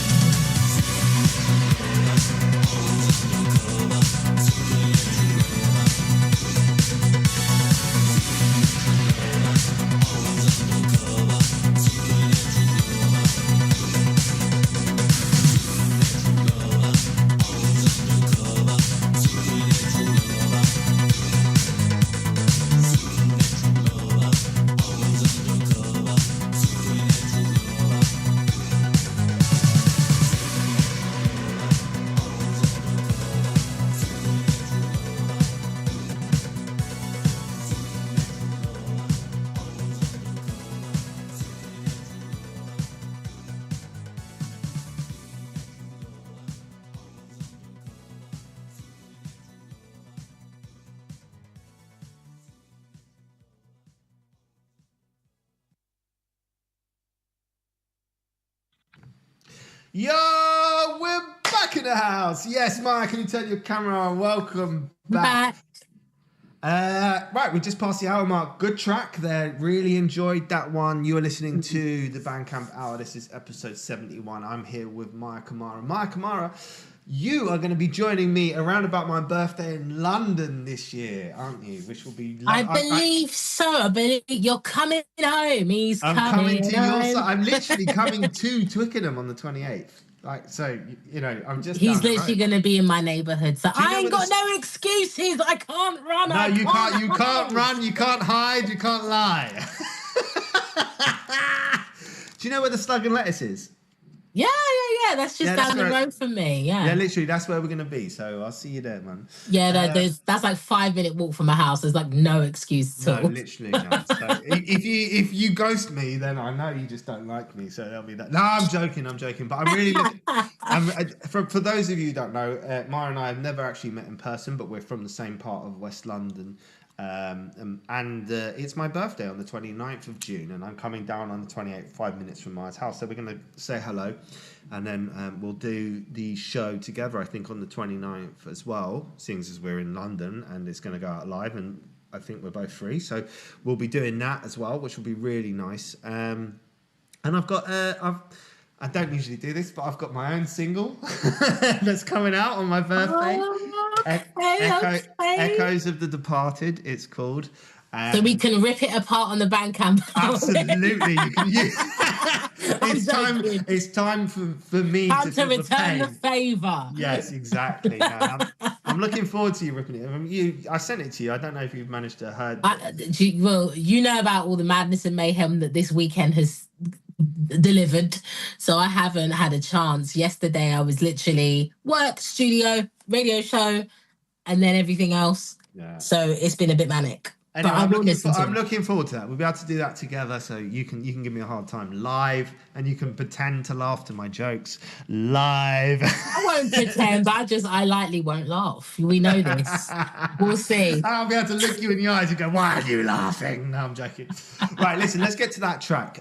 Yo, we're back in the house. Yes, Maya, can you turn your camera on? Welcome back. Right, we just passed the hour mark. Good track there. Really enjoyed that one. You are listening to the Bandcamp Hour. This is episode 71. I'm here with Maya Kamara. Maya Kamara, you are going to be joining me around about my birthday in London this year, aren't you? Which will be... I believe so. I believe you're coming home. I'm coming to your side. I'm literally coming to Twickenham on the 28th. Like, so, you know, I'm just... He's literally going to be in my neighbourhood. So I ain't got no excuses. I can't run. No, you can't. You can't run. You can't hide. You can't lie. Do you know where the Slug and Lettuce is? Yeah. That's just down the road from me. Yeah, literally, that's where we're gonna be. So I'll see you there, man. Yeah, that's like 5-minute walk from my house. There's like no excuse at all. No, literally not. So if you ghost me, then I know you just don't like me. So there'll be that. No, I'm joking. But I'm really looking. For those of you who don't know, Mara and I have never actually met in person, but we're from the same part of West London. And it's my birthday on the 29th of June, and I'm coming down on the 28th, 5 minutes from Maya's house. So we're going to say hello, and then we'll do the show together, I think, on the 29th as well, seeing as we're in London, and it's going to go out live, and I think we're both free. So we'll be doing that as well, which will be really nice. And I've got... I don't usually do this, but I've got my own single that's coming out on my birthday. Echoes of the Departed, it's called. So we can rip it apart on the Bandcamp. Absolutely. You can it's time for me to return the favour. Yes, exactly. No, I'm looking forward to you ripping it. I sent it to you. I don't know if you've managed to heard. Well, you know about all the madness and mayhem that this weekend has delivered, so I haven't had a chance. Yesterday I was literally work, studio, radio show, and then everything else. Yeah. So it's been a bit manic. Anyway, I'm looking forward to that. We'll be able to do that together, so you can give me a hard time live, and you can pretend to laugh to my jokes live. I won't pretend. I lightly won't laugh. We know this. We'll see. I'll be able to look you in the eyes and go, "Why are you laughing?" No, I'm joking. Right, listen. Let's get to that track.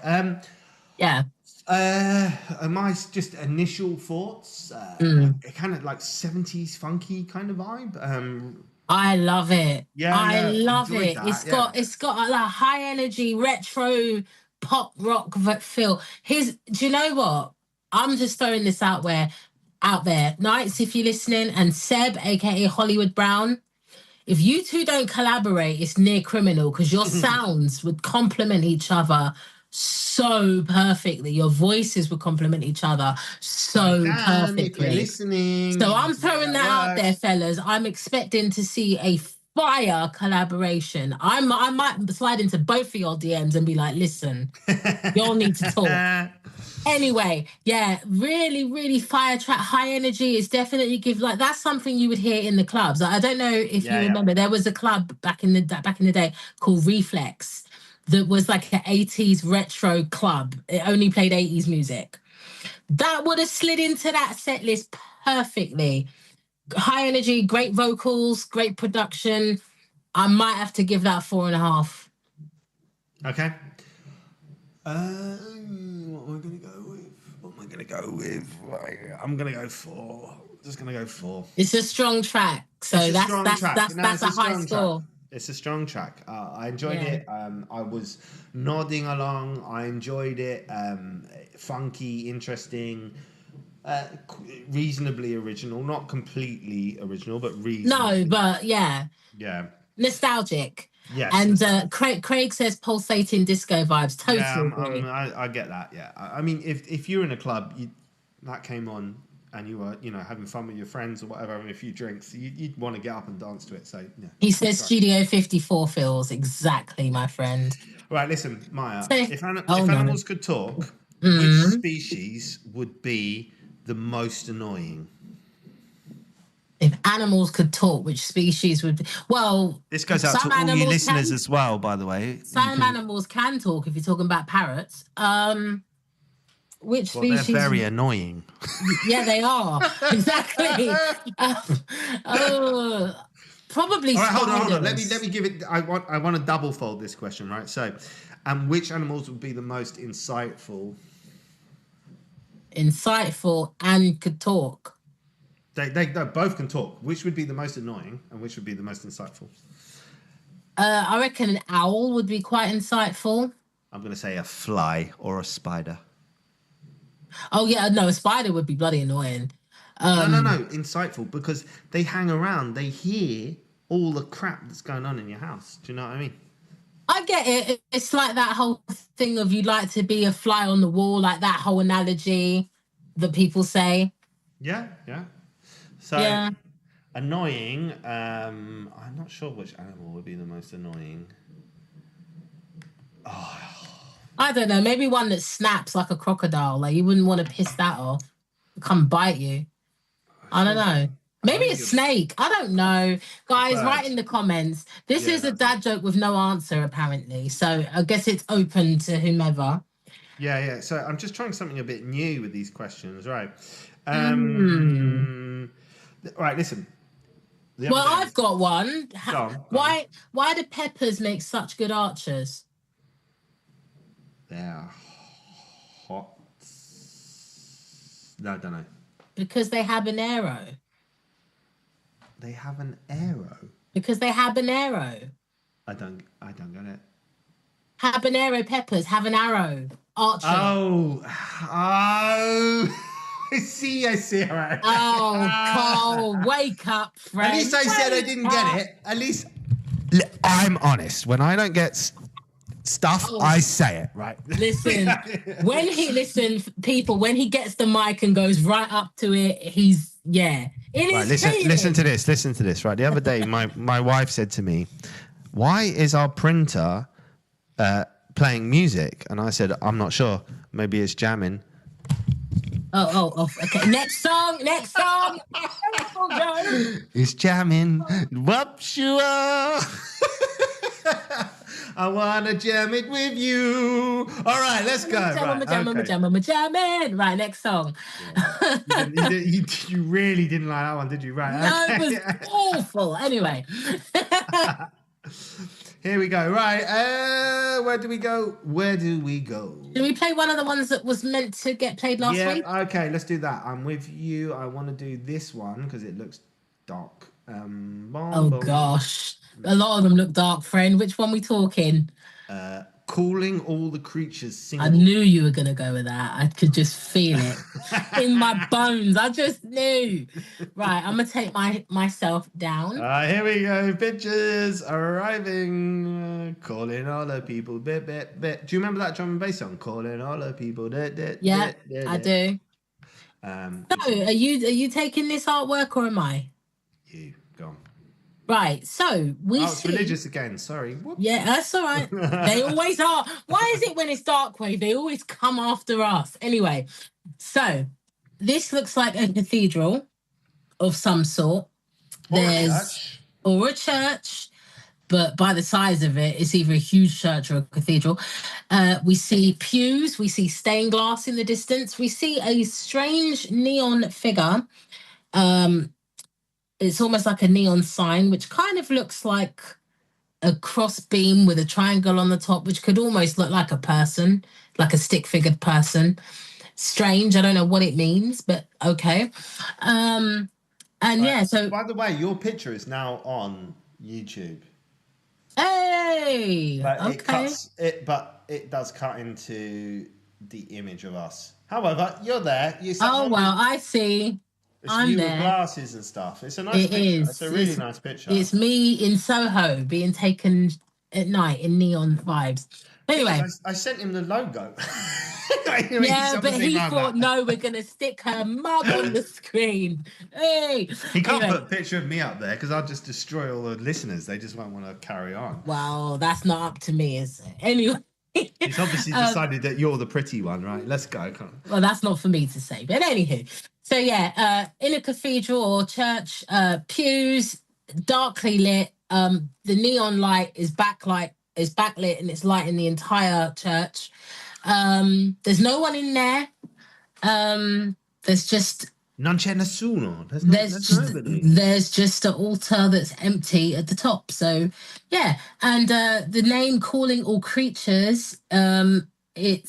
Yeah. My just initial thoughts. Kind of like 70s funky kind of vibe. I love it. Yeah, I love it. That, it's got a high energy retro pop rock feel. Do you know what? I'm just throwing this out there. Nights, if you're listening, and Seb, aka Hollywood Brown. If you two don't collaborate, it's near criminal, because your sounds would complement each other so perfectly. Your voices would complement each other so perfectly. Listening. So I'm throwing that out there, fellas. I'm expecting to see a fire collaboration. I might slide into both of your DMs and be like, listen, y'all need to talk. Anyway, yeah, really, really fire track, high energy. It's definitely that's something you would hear in the clubs. I don't know if you remember, there was a club back in the day called Reflex that was like an 80s retro club. It only played 80s music. That would have slid into that set list perfectly. High energy, great vocals, great production. I might have to give that 4.5. Okay. What am I going to go with? I'm going to go 4. Just going to go 4. It's a strong track. So that's a high score. It's a strong track. I enjoyed it. I was nodding along. I enjoyed it. Funky, interesting, reasonably original. Not completely original, but reasonably. No, but yeah. Yeah. Nostalgic. Yes. And Craig says pulsating disco vibes. Totally agree. I get that. Yeah. I mean, if you're in a club, that came on, and you were, having fun with your friends or whatever, having a few drinks, you'd want to get up and dance to it. So yeah. He says Studio 54 feels exactly, my friend. Right, listen, Maya. If No. animals could talk, which species would be the most annoying? If animals could talk, which species would be? Well, This goes out to all you listeners as well, by the way. Some animals can talk if you're talking about parrots. Which species? They're very annoying. Yeah, they are. Exactly. Probably. All right, hold on. Let me give it. I want to double fold this question, right? So, which animals would be the most insightful? Insightful and could talk. They both can talk. Which would be the most annoying, and which would be the most insightful? I reckon an owl would be quite insightful. I'm going to say a fly or a spider. Oh yeah, no, a spider would be bloody annoying. No, insightful, because they hang around. They hear all the crap that's going on in your house. Do you know what I mean? I get it. It's like that whole thing of you'd like to be a fly on the wall, like that whole analogy that people say. Yeah. So, yeah. Annoying. I'm not sure which animal would be the most annoying. I don't know. Maybe one that snaps like a crocodile. Like you wouldn't want to piss that off. Come bite you. I don't know. Maybe a snake. I don't know. Guys, write in the comments. This is a dad joke with no answer, apparently. So I guess it's open to whomever. Yeah. So I'm just trying something a bit new with these questions, right? Right, listen. Well, I've got one. Go on. Why do peppers make such good archers? They're hot. No, I don't know. Because they have an arrow. They have an arrow. Because they have an arrow. I don't get it. Habanero peppers have an arrow. Archer. Oh. I see. All right. Oh, Cole, wake up, friend. At least I said I didn't get it. At least I'm honest. When I don't get stuff, I say it, right? Listen, when he gets the mic and goes right up to it, he's right, listen to this. Right, the other day, my wife said to me, "Why is our printer playing music?" And I said, "I'm not sure. Maybe it's jamming." Oh, okay. Next song. It's jamming. Whoop-shua. I wanna jam it with you. All right, let's go. Jamming. Right, next song. You really didn't like that one, did you? Right. No, it was awful. Anyway. Here we go. Right. Where do we go? Did we play one of the ones that was meant to get played last week? Yeah, okay, let's do that. I'm with you. I want to do this one because it looks dark. Gosh. A lot of them look dark, friend. Which one we talking? Calling all the creatures single. I knew you were going to go with that. I could just feel it in my bones. I just knew. Right, I'm going to take myself down. Here we go. Pictures arriving. Calling all the people. Bit. Do you remember that drum and bass song? Calling all the people. Yeah, I do. So, are you taking this artwork or am I? You, go on. Right, so it's religious again, sorry. Whoops. Yeah, that's all right. They always are. Why is it when it's Darkwave, they always come after us? Anyway, so this looks like a cathedral of some sort. Or a church, but by the size of it, it's either a huge church or a cathedral. We see pews, we see stained glass in the distance. We see a strange neon figure. It's almost like a neon sign, which kind of looks like a cross beam with a triangle on the top, which could almost look like a person, like a stick-figured person. Strange. I don't know what it means, but okay. So... By the way, your picture is now on YouTube. Hey. But Okay. it does cut into the image of us. However, you're there. Oh well, I see. It's I'm you with there. glasses and stuff. It's a nice It picture. is. It's a really nice picture. It's me in Soho being taken at night in neon vibes. Anyway. I sent him the logo. Yeah, but he thought, no, we're going to stick her mug on the screen. Hey. He can't put a picture of me up there because I'll just destroy all the listeners. They just won't want to carry on. Well, that's not up to me, is it? Anyway. He's obviously decided that you're the pretty one, right? Let's go. Come on. Well, that's not for me to say. But anywho. So, yeah, in a cathedral or church, pews, darkly lit. The neon light is backlit and it's lighting the entire church. There's no one in there. There's just non c'è nessuno. There's just an altar that's empty at the top. So yeah, and the name "Calling All Creatures." It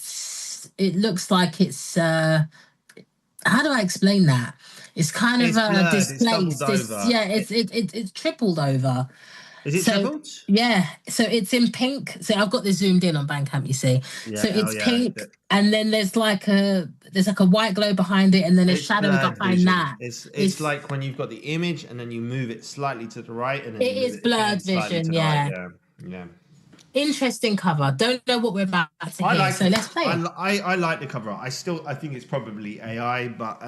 looks like it's. How do I explain that? It's kind of displaced. It's tripled over. Is it tripled? Yeah. So it's in pink. So I've got this zoomed in on Bandcamp, you see. Yeah, so it's pink, and then there's like a white glow behind it, and then a shadow behind vision. That. It's like when you've got the image, and then you move it slightly to the right, and then it is blurred vision. Yeah. Right. Yeah. Interesting cover. Don't know what we're about to hear, so let's play it. I like the cover. I think it's probably AI, but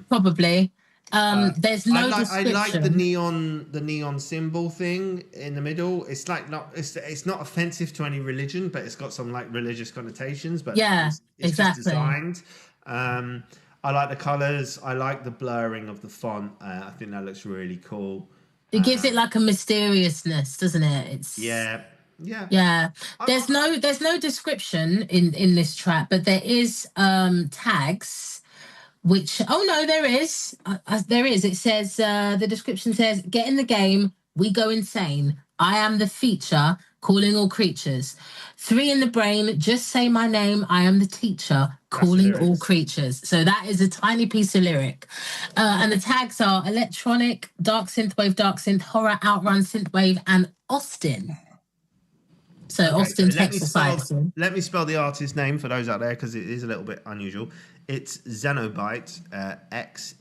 probably. There's no description. I like the neon symbol thing in the middle. It's like it's not offensive to any religion, but it's got some like religious connotations. But yeah, it's exactly. just designed. I like the colors. I like the blurring of the font. I think that looks really cool. It gives it like a mysteriousness, doesn't it? It's yeah. There's no description in this track, but there is tags. Which there is. It says the description says, "Get in the game, we go insane. I am the feature, calling all creatures. 3 in the brain, just say my name. I am the teacher, calling all creatures." So that is a tiny piece of lyric, and the tags are electronic, dark synth, horror, outrun, synthwave, and Austin. So okay, Austin, Texas. Let me spell the artist's name for those out there because it is a little bit unusual. It's Xenobyte, Xenobyt,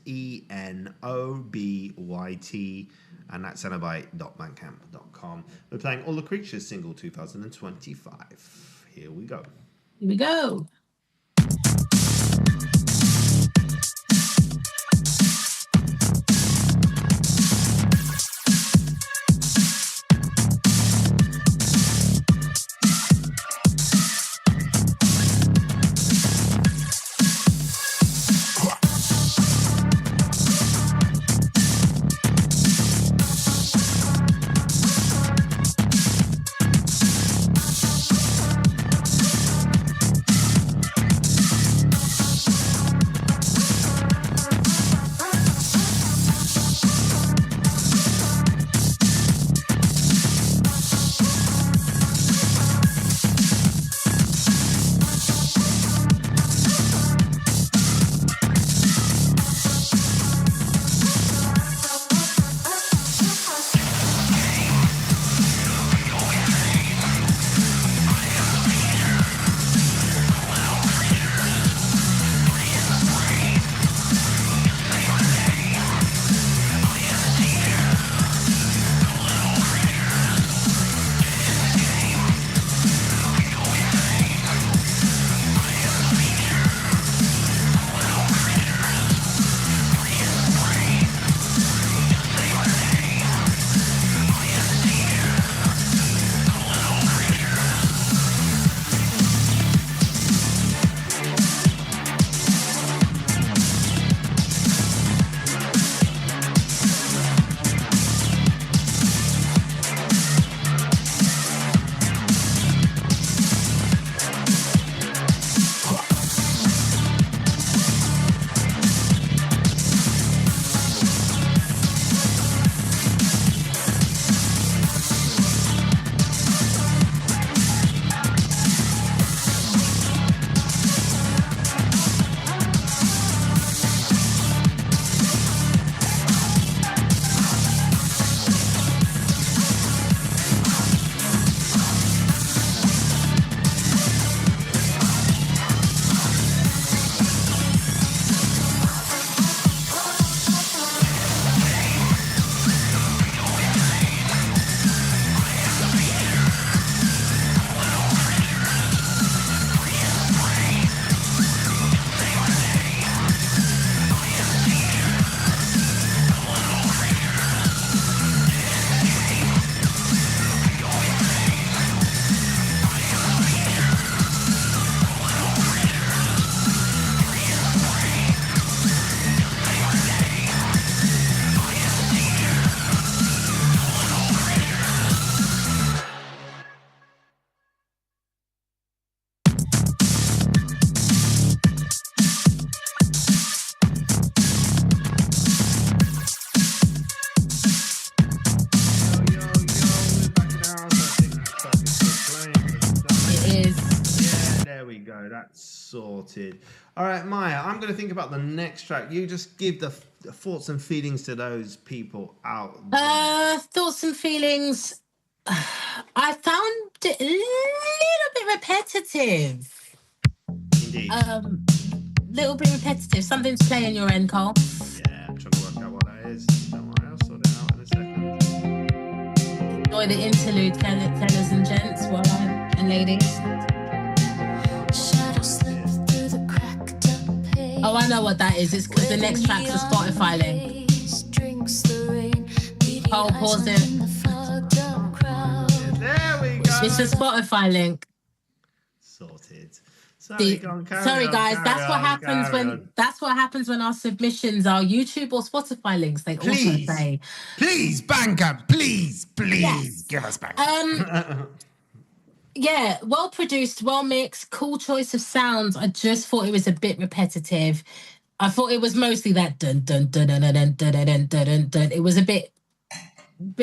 and that's xenobyte.bandcamp.com. We're playing All the Creatures single 2025. Here we go. Here we go. Sorted. All right, Maya, I'm going to think about the next track. You just give the thoughts and feelings to those people out there. Thoughts and feelings. I found it a little bit repetitive. Indeed. Little bit repetitive. Something to play in your end, Cole. Yeah, I'm trying to work out what that is. Don't worry, I'll sort it out in a second. Enjoy the interlude, fellas and gents, and ladies. Oh, I know what that is. It's because the next track's a Spotify link. Oh, pause it. There we go. It's a Spotify link. Sorted. Sorry, guys. That's what happens when our submissions are YouTube or Spotify links. They also say, please, Bandcamp, please, yes. Give us Bandcamp. Yeah, well produced, well mixed, cool choice of sounds. I just thought it was a bit repetitive. I thought it was mostly that dun dun dun dun dun dun dun dun dun dun. It was a bit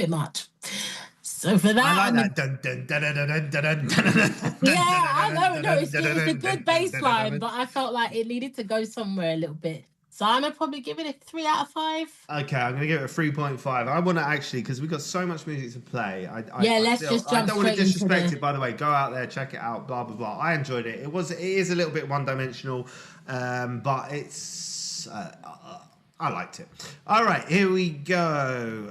much. So for that, I like that. Dun, dun, dun, dun, dun, dun, dun, dun, yeah, I know. No, it's a good bass line, but I felt like it needed to go somewhere a little bit. So I'm going to probably give it a 3 out of 5. Okay, I'm going to give it a 3.5. I want to actually, because we've got so much music to play. Let's just jump I don't want to straight disrespect into it, by the way. Go out there, check it out, blah, blah, blah. I enjoyed it. It is a little bit one-dimensional, but it's... I liked it. All right, here we go.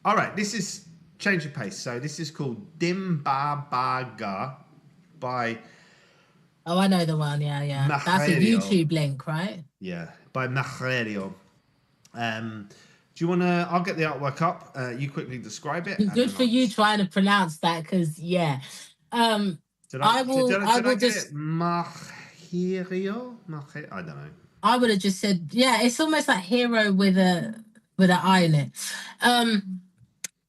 All right, this is change of pace. So this is called Dimbabaga by... Oh, I know the one. Yeah. That's a YouTube link, right? Yeah, by Macherio. Do you want to... I'll get the artwork up. You quickly describe it. Good for you trying to pronounce that, because, yeah. I will just... Macherio? I don't know. I would have just said, yeah, it's almost like hero with an I in it.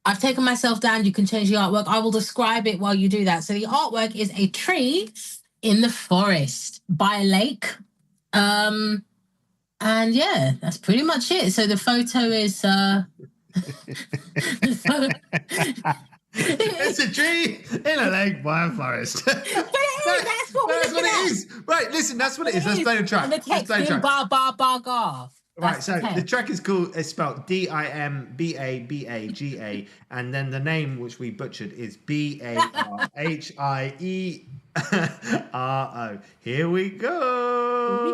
I've taken myself down. You can change the artwork. I will describe it while you do that. So the artwork is a tree in the forest by a lake. And yeah, that's pretty much it. So the photo is it's a tree in a lake by a forest. That's what it is. Right, listen, that's what it is. Let's play the track. And the text is ba ba ba ga. Right, so the track is called, it's spelled Dimbabaga, and then the name, which we butchered, is Barhiero. Here we go.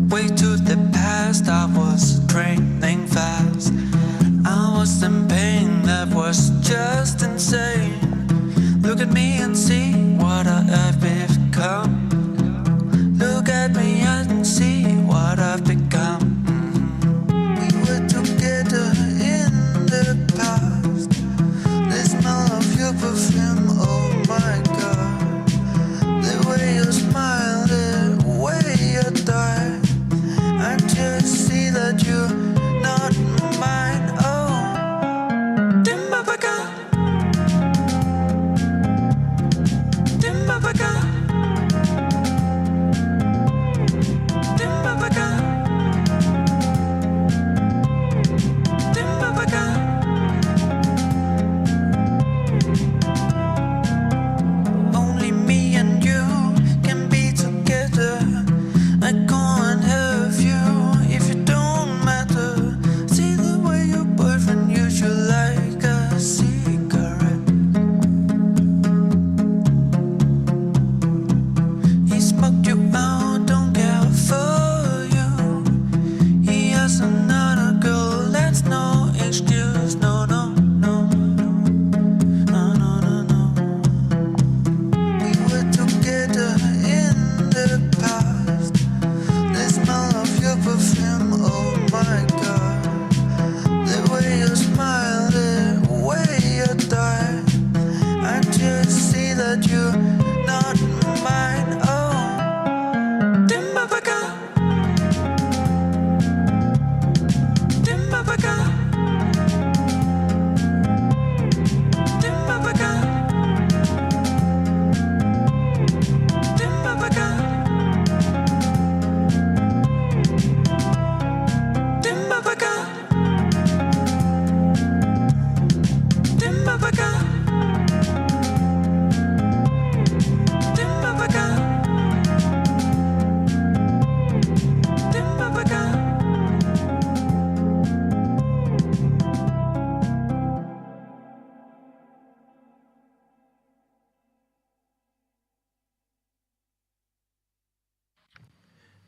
Way to the past, I was training fast. I was in pain, that was just insane. Look at me and see what I have become. Look at me and see what I've become. We were together in the past. The smell of your perfume, oh my God. The way you smile, the way you die. I just see that you're not mine. Oh, Dimbabaga, Dimbabaga, Dimbabaga, Dimbabaga. Only me and you can be together. I can't have you if you don't matter.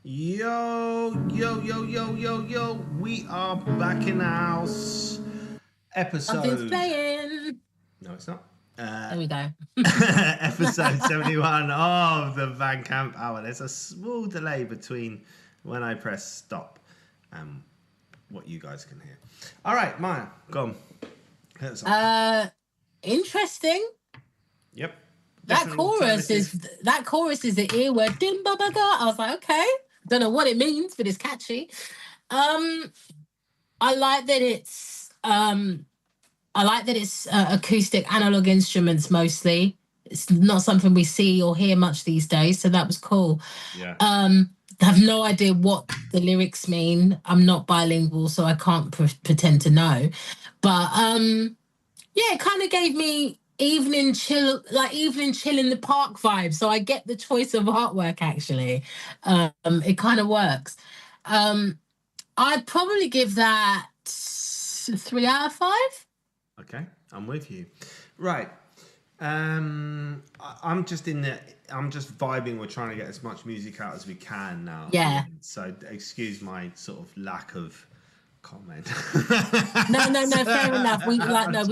Yo, yo, yo, yo, yo, yo. We are back in the house. Something's Episode. playing. No, it's not. There we go. Episode 71 of the bandcamp hour. There's a small delay between when I press stop and what you guys can hear. All right, Maya, go on. Hit us up. Interesting. Yep. That chorus is the earword. Dim ba ba ga. I was like, okay. Don't know what it means, but it's catchy. I like that it's acoustic analog instruments mostly. It's not something we see or hear much these days, so that was cool. Yeah. I have no idea what the lyrics mean. I'm not bilingual, so I can't pretend to know. But yeah, it kind of gave me evening chill in the park vibe. So I get the choice of artwork. Actually, it kind of works. I'd probably give that 3 out of 5. Okay, I'm with you. Right. I'm just vibing. We're trying to get as much music out as we can now. Yeah. So excuse my sort of lack of comment. No, fair enough. We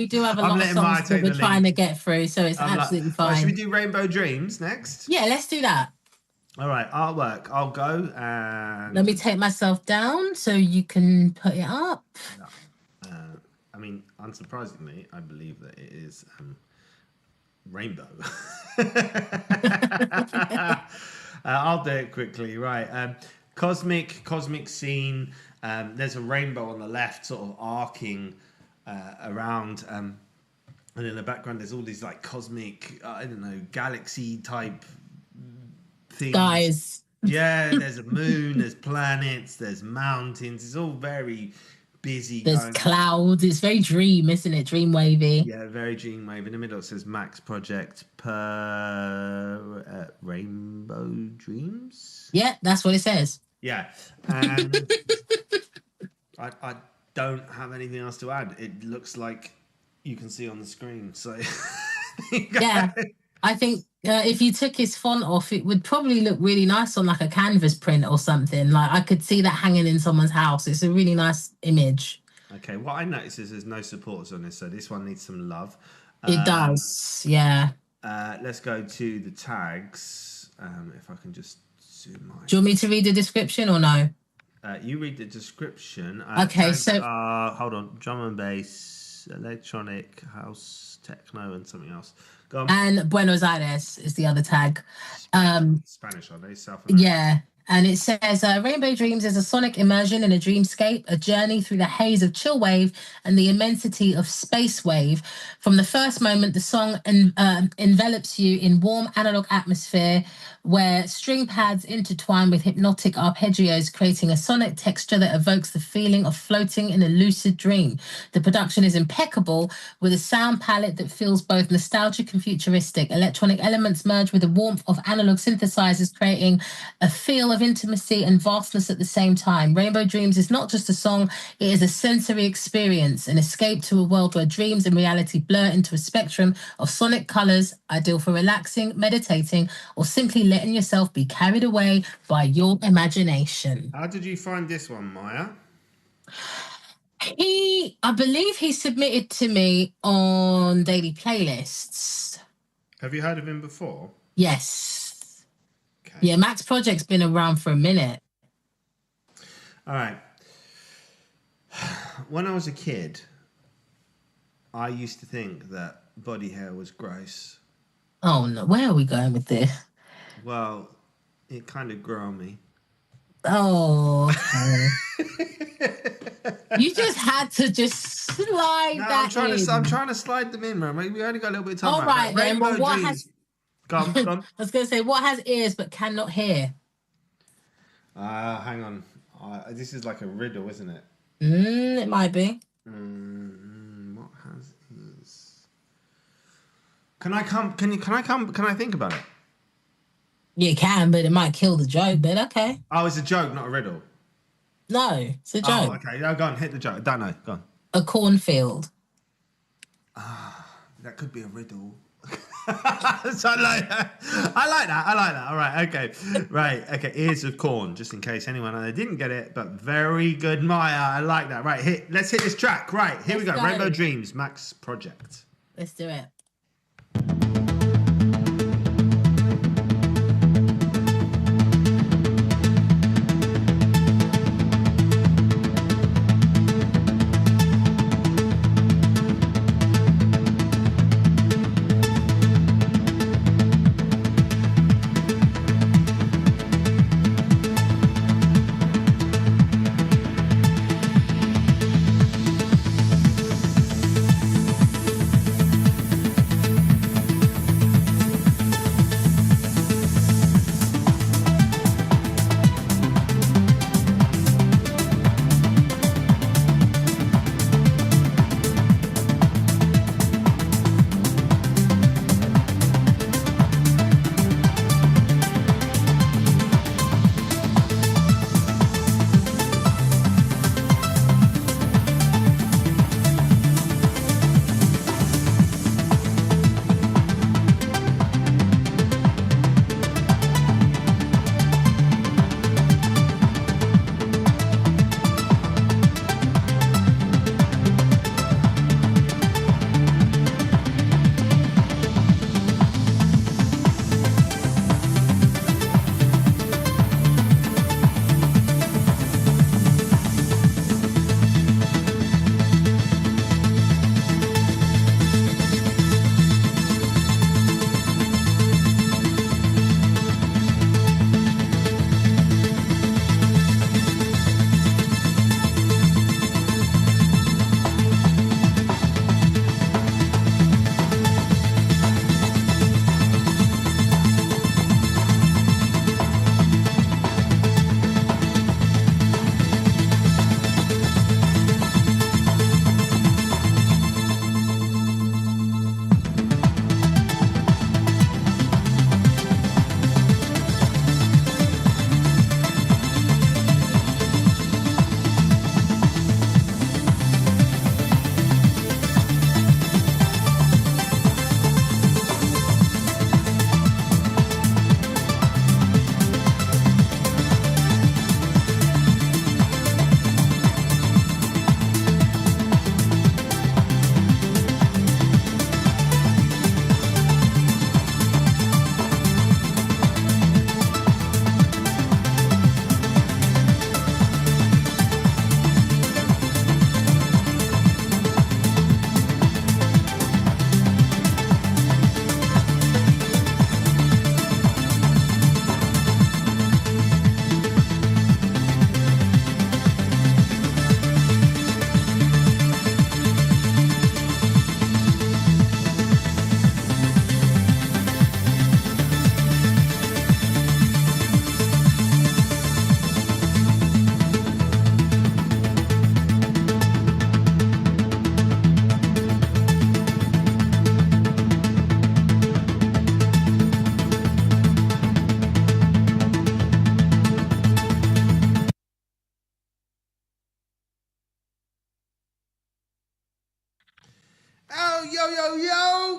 do have a lot of songs that we're trying to get through, so it's absolutely fine. Should we do Rainbow Dreams next? Yeah, let's do that. All right, artwork. I'll go and let me take myself down so you can put it up. I mean, unsurprisingly, I believe that it is rainbow. I'll do it quickly. Right, cosmic scene. There's a rainbow on the left, sort of arcing around, and in the background there's all these like cosmic, I don't know, galaxy type things. Guys. Yeah, there's a moon, there's planets, there's mountains. It's all very busy. There's clouds. It's very dream, isn't it? Dream wavy. Yeah, very dream wave. In the middle it says Max Project per Rainbow Dreams. Yeah, that's what it says. Yeah, and I don't have anything else to add. It looks like you can see on the screen. So yeah, I think if you took his font off, it would probably look really nice on like a canvas print or something. Like I could see that hanging in someone's house. It's a really nice image. Okay, what I noticed is there's no supporters on this, so this one needs some love. It does, yeah. Let's go to the tags. If I can just zoom my... Do you want me to read the description or no? You read the description. Okay, so... hold on. Drum and bass, electronic, house, techno, and something else. Go on. And Buenos Aires is the other tag. Spanish, are they? South America? Yeah. And it says, Rainbow Dreams is a sonic immersion in a dreamscape, a journey through the haze of chill wave and the immensity of space wave. From the first moment, the song envelops you in warm analog atmosphere where string pads intertwine with hypnotic arpeggios, creating a sonic texture that evokes the feeling of floating in a lucid dream. The production is impeccable, with a sound palette that feels both nostalgic and futuristic. Electronic elements merge with the warmth of analog synthesizers, creating a feel of intimacy and vastness at the same time. Rainbow Dreams is not just a song, it is a sensory experience, an escape to a world where dreams and reality blur into a spectrum of sonic colors, ideal for relaxing, meditating, or simply letting yourself be carried away by your imagination. How did you find this one, Maya? I believe he submitted to me on daily playlists. Have you heard of him before? Yes. Okay. Yeah, Max Project's been around for a minute. All right. When I was a kid, I used to think that body hair was gross. Oh no, where are we going with this? Well, it kind of grew on me. Oh, okay. You just had to just slide that in. I'm trying to slide them in, man. We only got a little bit of time. All right, then. Well, what has... Go on. I was going to say, what has ears but cannot hear? Hang on. This is like a riddle, isn't it? It might be. What has ears? Can I think about it? You can, but it might kill the joke, but okay. Oh, it's a joke, not a riddle. No, it's a joke. Oh, okay. No, go on, hit the joke. I don't know. Go on. A cornfield. That could be a riddle. So I like that. All right, okay. Right, okay. Ears of Corn, just in case anyone out there didn't get it, but very good, Maya. I like that. Right, let's hit this track. Right, here we go. Rainbow Dreams, Max Project. Let's do it.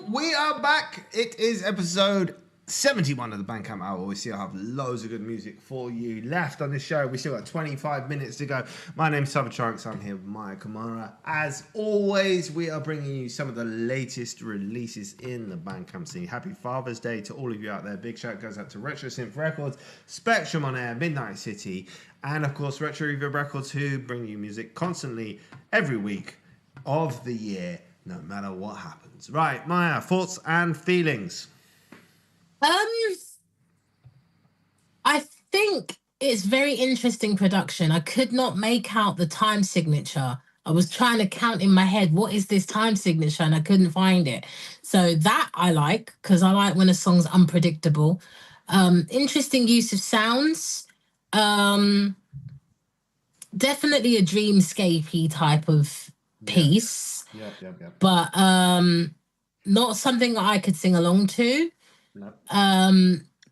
We are back. It is episode 71 of the Bandcamp Hour. We still have loads of good music for you left on this show. We still got 25 minutes to go. My name's Sabatrunks. I'm here with Maya Kamara. As always, we are bringing you some of the latest releases in the Bandcamp scene. Happy Father's Day to all of you out there. Big shout goes out to RetroReverbRecords, Spectrum on Air, Midnight City, and of course RetroReverbRecords, who bring you music constantly every week of the year, no matter what happens. Right, Maya, thoughts and feelings. I think it's very interesting production. I could not make out the time signature. I was trying to count in my head, what is this time signature? And I couldn't find it. So that I like, because I like when a song's unpredictable. Interesting use of sounds. Definitely a dreamscapey type of piece. Yeah. But not something that I could sing along to. No.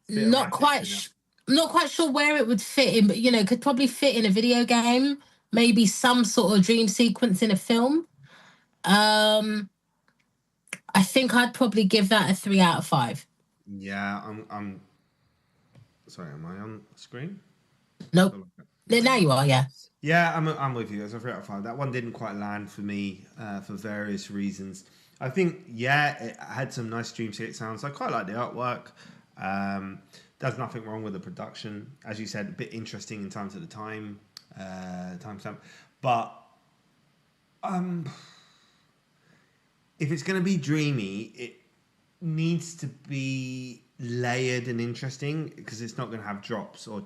Not quite sure where it would fit in, but could probably fit in a video game, maybe some sort of dream sequence in a film. I think I'd probably give that a 3 out of 5. Yeah, I'm. Sorry, am I on screen? Nope. Now you are, yeah. Yeah, I'm with you. It's a 3 out of 5. That one didn't quite land for me for various reasons. I think, yeah, it had some nice Dreamscape sounds. I quite like the artwork. There's nothing wrong with the production. As you said, a bit interesting in terms of the timestamp. But if it's going to be dreamy, it needs to be layered and interesting because it's not going to have drops or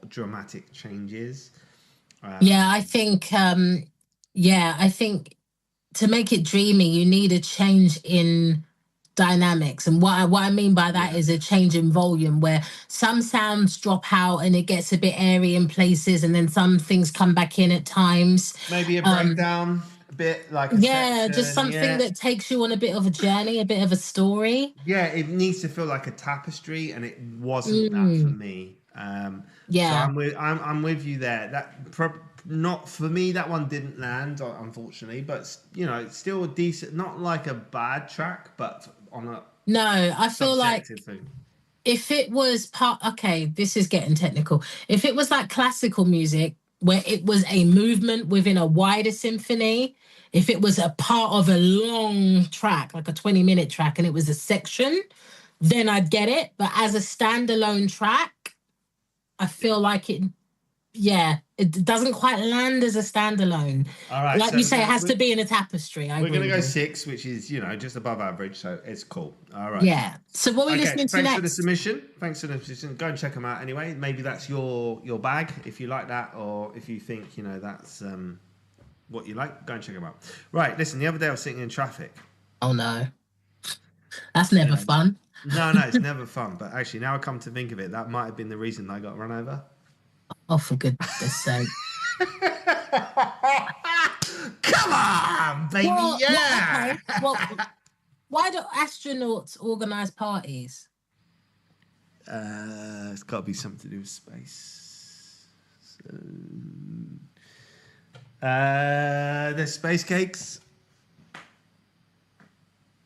dramatic changes. I think to make it dreamy, you need a change in dynamics. And what I mean by that is a change in volume where some sounds drop out and it gets a bit airy in places, and then some things come back in at times. Maybe a breakdown, a bit like a section, just something that takes you on a bit of a journey, a bit of a story. Yeah, it needs to feel like a tapestry, and it wasn't that for me. So I'm with you there. Not for me. That one didn't land, unfortunately. But it's still a decent, not like a bad track, but on a I feel like thing. If it was this is getting technical. If it was like classical music where it was a movement within a wider symphony, if it was a part of a long track, like a 20-minute track, and it was a section, then I'd get it. But as a standalone track, I feel like it doesn't quite land as a standalone. All right, like you say, it has to be in a tapestry. We're going to go 6, which is just above average, so it's cool. All right. Yeah. So what are we listening to next? Thanks for the submission. Go and check them out anyway. Maybe that's your bag if you like that, or if you think that's what you like. Go and check them out. Right. Listen, the other day I was sitting in traffic. Oh no, that's never fun. No, it's never fun. But actually, now I come to think of it, that might have been the reason I got run over. Oh, for goodness sake. Come on, baby, yeah! Well, why do astronauts organise parties? It's got to be something to do with space. So, there's space cakes.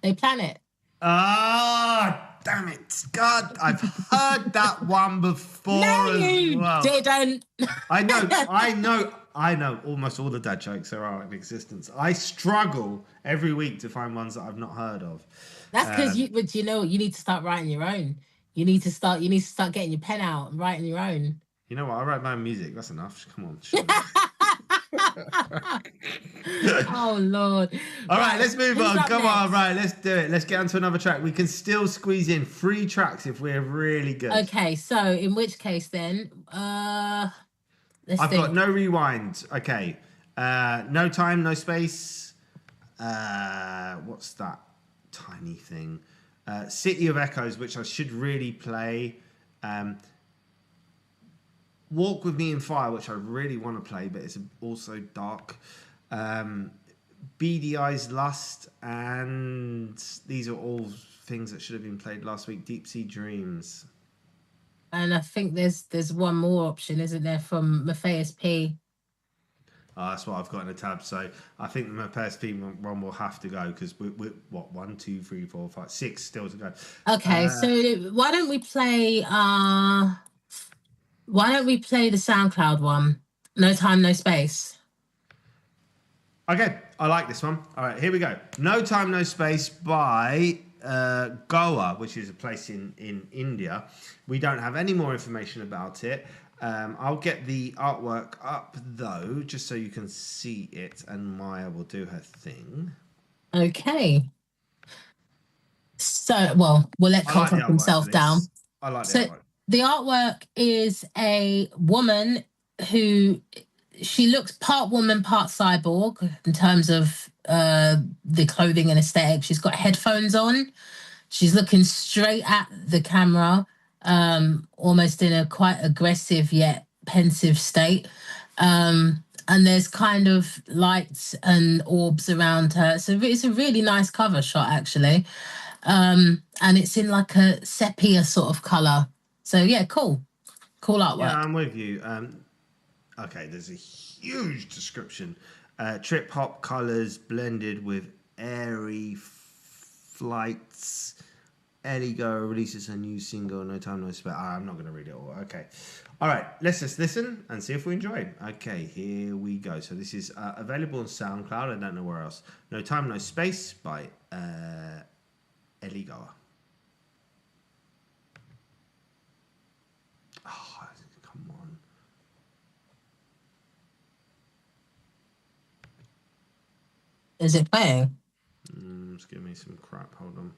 They plan it. Damn it. God, I've heard that one before as well. Didn't. I know almost all the dad jokes there are in existence. I struggle every week to find ones that I've not heard of. That's because you need to start writing your own. You need to start getting your pen out and writing your own. You know what? I write my own music. That's enough. Come on. Oh Lord. All right, let's move on. Come on, right, let's do it. Let's get on to another track. We can still squeeze in 3 tracks if we're really good. Okay, so in which case then I've got No Rewind. Okay. No Time, No Space. What's that tiny thing? City of Echoes, which I should really play. Walk With Me in Fire, which I really want to play, but it's also dark. Beady Eyes Lust, and these are all things that should have been played last week. Deep Sea Dreams. And I think there's one more option, isn't there, from Matthias P. That's what I've got in a tab. So I think the Matthias P one will have to go because we're 1, 2, 3, 4, 5, 6 still to go. Okay, so why don't we play the SoundCloud one? No Time, No Space. Okay, I like this one. All right, here we go. No Time, No Space by Goa, which is a place in India. We don't have any more information about it. I'll get the artwork up, though, just so you can see it, and Maya will do her thing. Okay. So, we'll let Con put himself down. I like the artwork. The artwork is a woman who... She looks part woman, part cyborg in terms of the clothing and aesthetic. She's got headphones on. She's looking straight at the camera, almost in a quite aggressive yet pensive state. And there's kind of lights and orbs around her. So it's a really nice cover shot, actually. And it's in like a sepia sort of colour. So, yeah, cool. Cool artwork. Yeah, I'm with you. Okay, there's a huge description. Trip hop colors blended with airy Flights. Ellie Go releases her new single, No Time No Space. I'm not going to read it all. Okay. All right. Let's just listen and see if we enjoy it. Okay, here we go. So this is available on SoundCloud. I don't know where else. No Time No Space by Ellie Go. Oh, come on. Is it playing? Just give me some crap. Hold on.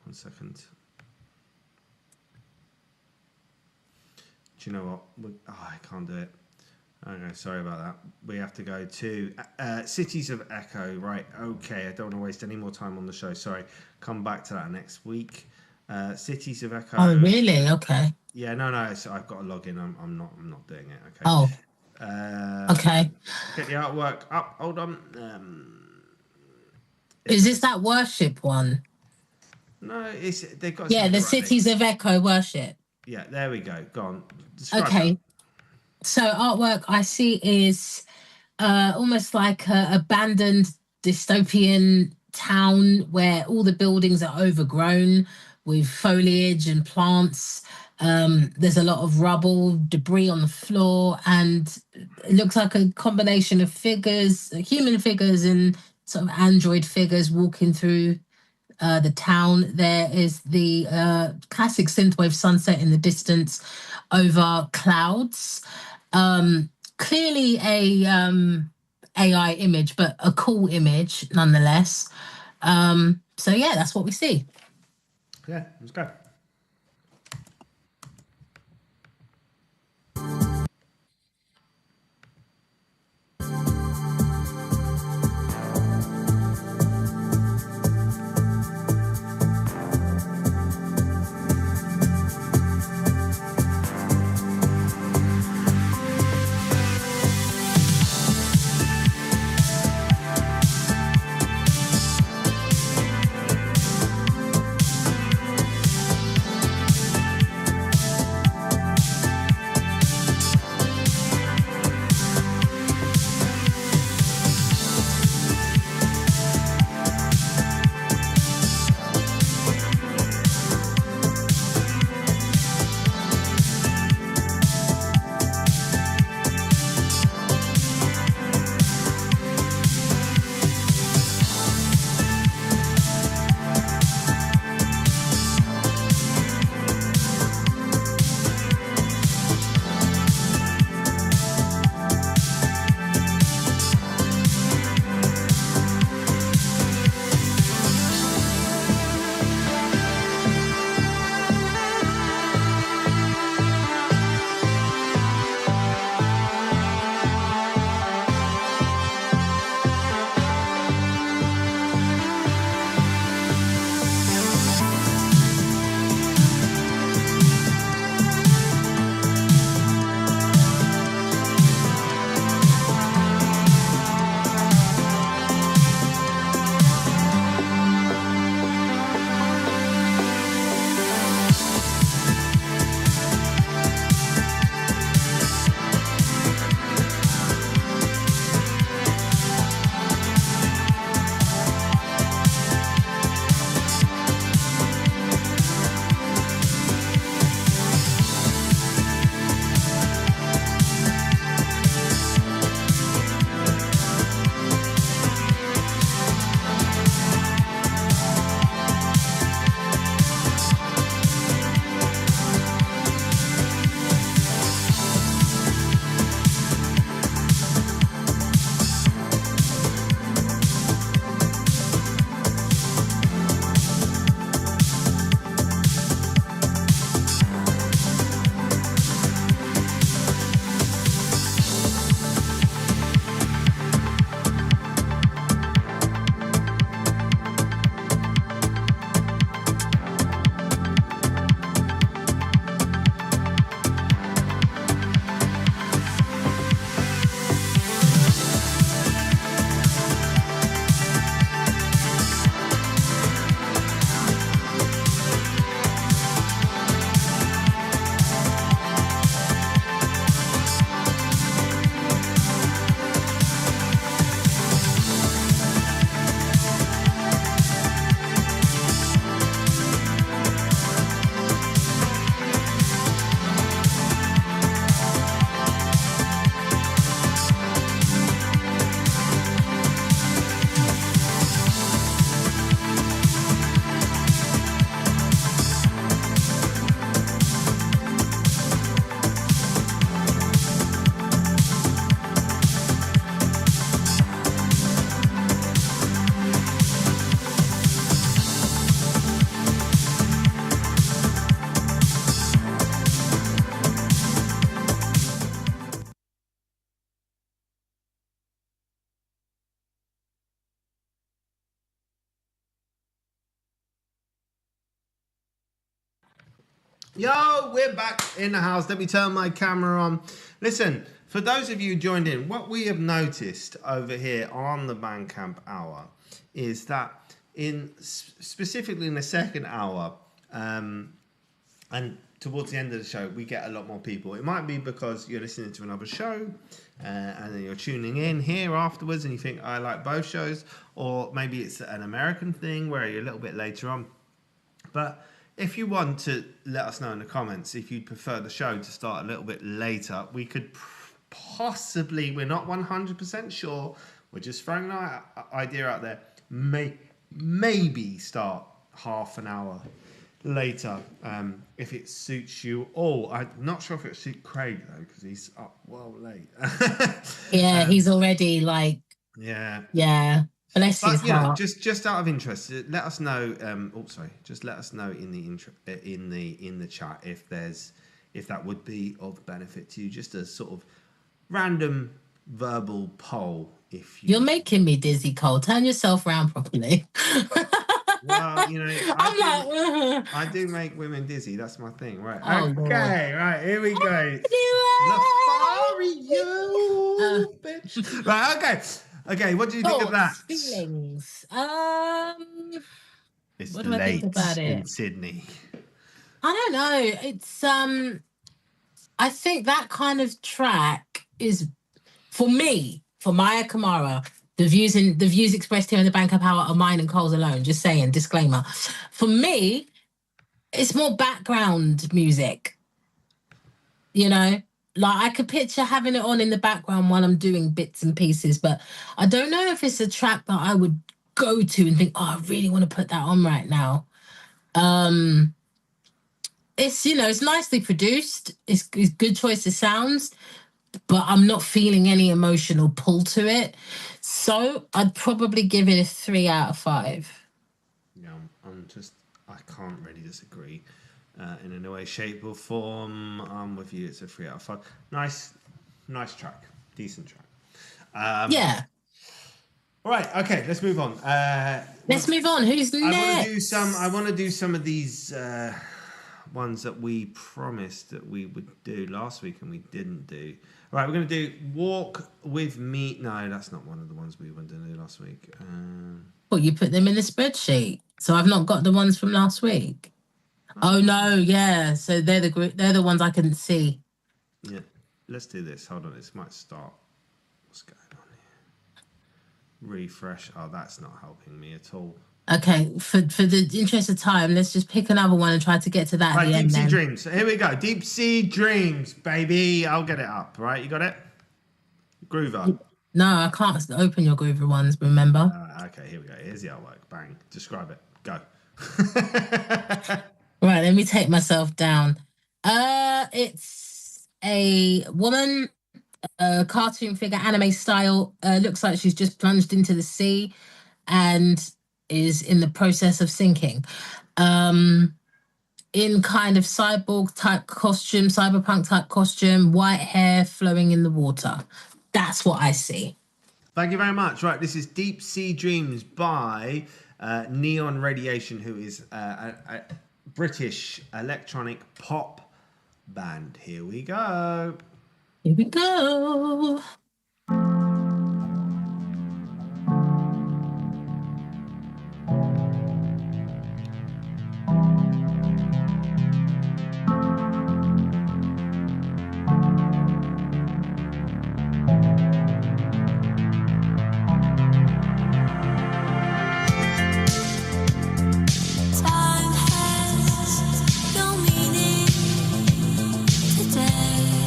1 second. Do you know what? I can't do it. Okay, sorry about that. We have to go to Cities of Echo. Right, okay. I don't want to waste any more time on the show. Sorry. Come back to that next week. Cities of Echo. Oh, really? Okay. Yeah, no. So I've got to log in. I'm not doing it. Okay. Oh. Okay. Get the artwork up. Hold on. Is this that worship one? No, they've got. Yeah, the Cities of Echo worship. Yeah, there we go. Go on. Describe Okay. that. So artwork I see is almost like an abandoned dystopian town where all the buildings are overgrown with foliage and plants. There's a lot of rubble, debris on the floor, and it looks like a combination of figures, human figures and sort of android figures walking through the town. There is the classic synthwave sunset in the distance over clouds. Clearly a AI image, but a cool image nonetheless. So yeah, that's what we see. Yeah, let's go. Yo, we're back in the house. Let me turn my camera on. Listen, for those of you who joined in, what we have noticed over here on the Bandcamp Hour is that specifically in the second hour, and towards the end of the show, we get a lot more people. It might be because you're listening to another show, and then you're tuning in here afterwards, and you think, I like both shows, or maybe it's an American thing where you're a little bit later on. But if you want to let us know in the comments if you'd prefer the show to start a little bit later, we could possibly, we're not 100% sure, we're just throwing an idea out there, maybe start half an hour later, if it suits you all. I'm not sure if it suits Craig though, because he's up well late. Yeah, he's already like. Yeah. Bless his heart. Just out of interest, let us know. Just let us know in the chat if that would be of benefit to you. Just a sort of random verbal poll. You're making me dizzy, Cole. Turn yourself around properly. Well, I do make women dizzy. That's my thing, right? Okay, Lord. Right, here we go. Lothario, bitch. Right, okay. What do you think of that? Feelings. It's what do I think about it? In Sydney. I don't know. It's I think that kind of track is, for me, for Maya Kamara. The views expressed here in the Bandcamp Hour are mine and Cole's alone. Just saying, disclaimer. For me, it's more background music. Like I could picture having it on in the background while I'm doing bits and pieces, but I don't know if it's a track that I would go to and think, oh, I really want to put that on right now. It's it's nicely produced. It's good choice of sounds, but I'm not feeling any emotional pull to it. So I'd probably give it a 3 out of 5. Yeah, I can't really disagree in any way, shape or form. I'm with you. It's a 3 out of 5. Nice track. Decent track. Yeah. All right. Okay. Let's move on. Let's move on. Who's next? I want to do some of these ones that we promised that we would do last week and we didn't do. Right, we're going to do Walk With Me. No, that's not one of the ones we were going to do last week. Well, you put them in the spreadsheet. So I've not got the ones from last week. Oh, no, yeah. So they're the ones I couldn't see. Yeah, let's do this. Hold on, this might start. What's going on here? Refresh. Oh, that's not helping me at all. Okay, for the interest of time, let's just pick another one and try to get to that at the end. Deep Sea Dreams. Here we go. Deep Sea Dreams, baby. I'll get it up, right? You got it? Groover. No, I can't open your Groover ones, remember? Okay, here we go. Here's the artwork. Bang. Describe it. Go. Right, let me take myself down. It's a woman, cartoon figure, anime style. Looks like she's just plunged into the sea and is in the process of sinking. In kind of cyborg type costume, cyberpunk type costume, white hair flowing in the water. That's what I see. Thank you very much. Right, this is Deep Sea Dreams by Neon Radiation, who is a British electronic pop band. Here we go. Here we go. Today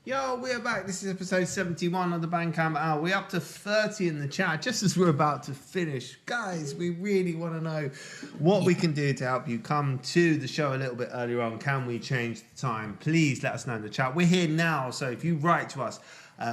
Yo, we're back. This is episode 71 of the Bandcamp Hour. We're up to 30 in the chat just as we're about to finish. Guys, we really want to know what we can do to help you come to the show a little bit earlier on. Can we change the time? Please let us know in the chat. We're here now, so if you write to us,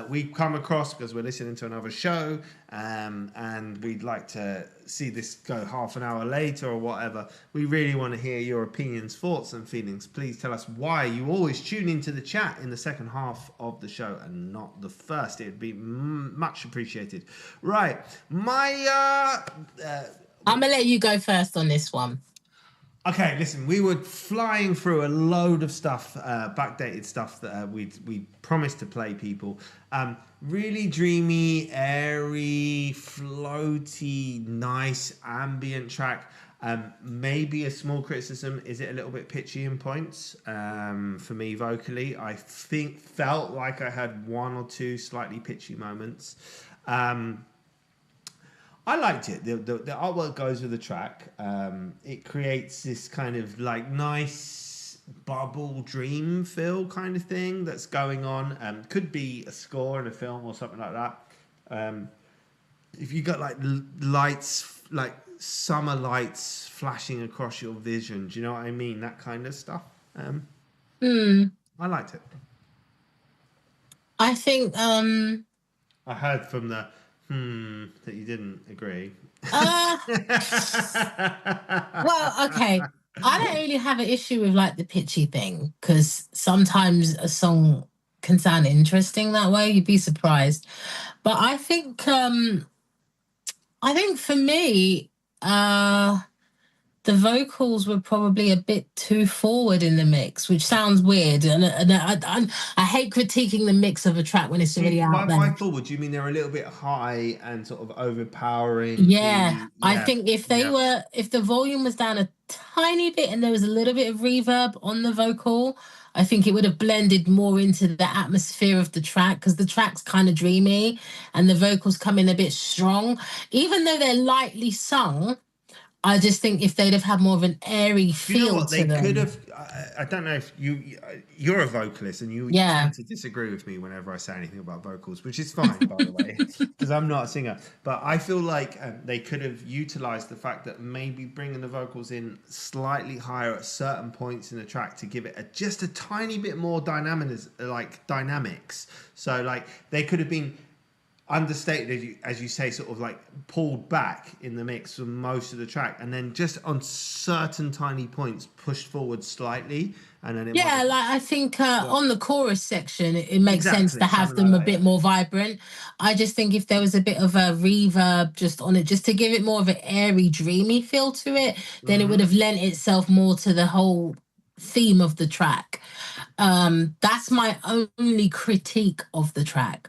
we've come across because we're listening to another show and we'd like to see this go half an hour later or whatever. We really want to hear your opinions, thoughts and feelings. Please tell us why you always tune into the chat in the second half of the show and not the first. It'd be much appreciated. Right, I'm gonna let you go first on this one. Okay, listen, we were flying through a load of stuff, backdated stuff that we promised to play people. Really dreamy, airy, floaty, nice ambient track. Maybe a small criticism, is it a little bit pitchy in points? For me vocally, I felt like I had one or two slightly pitchy moments. I liked it. The artwork goes with the track. It creates this kind of like nice bubble dream feel kind of thing that's going on. Could be a score in a film or something like that. If you got like lights, like summer lights flashing across your vision, do you know what I mean? That kind of stuff. I liked it. I think I heard from the that you didn't agree. Well, okay. I don't really have an issue with like the pitchy thing because sometimes a song can sound interesting that way. You'd be surprised. But I think for me, the vocals were probably a bit too forward in the mix, which sounds weird. And I hate critiquing the mix of a track when it's already out there. By forward, do you mean they're a little bit high and sort of overpowering? Yeah. I think if the volume was down a tiny bit and there was a little bit of reverb on the vocal, I think it would have blended more into the atmosphere of the track because the track's kind of dreamy and the vocals come in a bit strong. Even though they're lightly sung, I just think if they'd have had more of an airy feel to them. They could have. I don't know if you're a vocalist and you tend to disagree with me whenever I say anything about vocals, which is fine, by the way, because I'm not a singer. But I feel like they could have utilized the fact that maybe bringing the vocals in slightly higher at certain points in the track to give it just a tiny bit more dynamics. So like they could have been understated, as you say, sort of like pulled back in the mix for most of the track, and then just on certain tiny points pushed forward slightly, and then I think on the chorus section it makes sense to have them a bit more vibrant. I just think if there was a bit of a reverb just on it, just to give it more of an airy, dreamy feel to it, then it would have lent itself more to the whole theme of the track. That's my only critique of the track.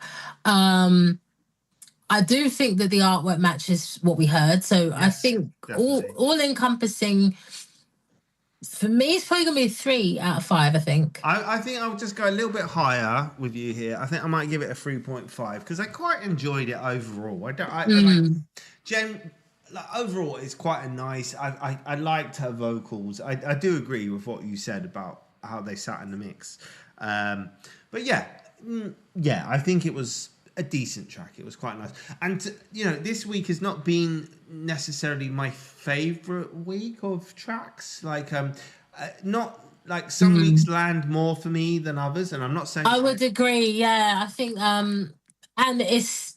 I do think that the artwork matches what we heard. So yes, I think all encompassing, for me, it's probably going to be a 3 out of 5, I think. I think I'll just go a little bit higher with you here. I think I might give it a 3.5 because I quite enjoyed it overall. Jen, overall, it's quite a nice, I liked her vocals. I do agree with what you said about how they sat in the mix. But yeah, I think it was a decent track. It was quite nice. And this week has not been necessarily my favorite week of tracks. Like not like some weeks land more for me than others, and I'm not saying I would agree. Yeah, I think and it's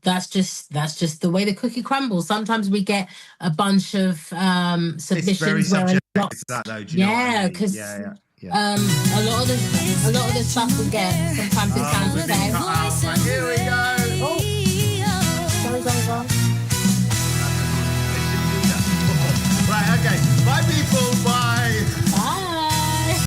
that's just the way the cookie crumbles. Sometimes we get a bunch of submissions. It's very subjective to that, though. Do you know what I mean? Because a lot of the stuff we get sometimes it sounds the same.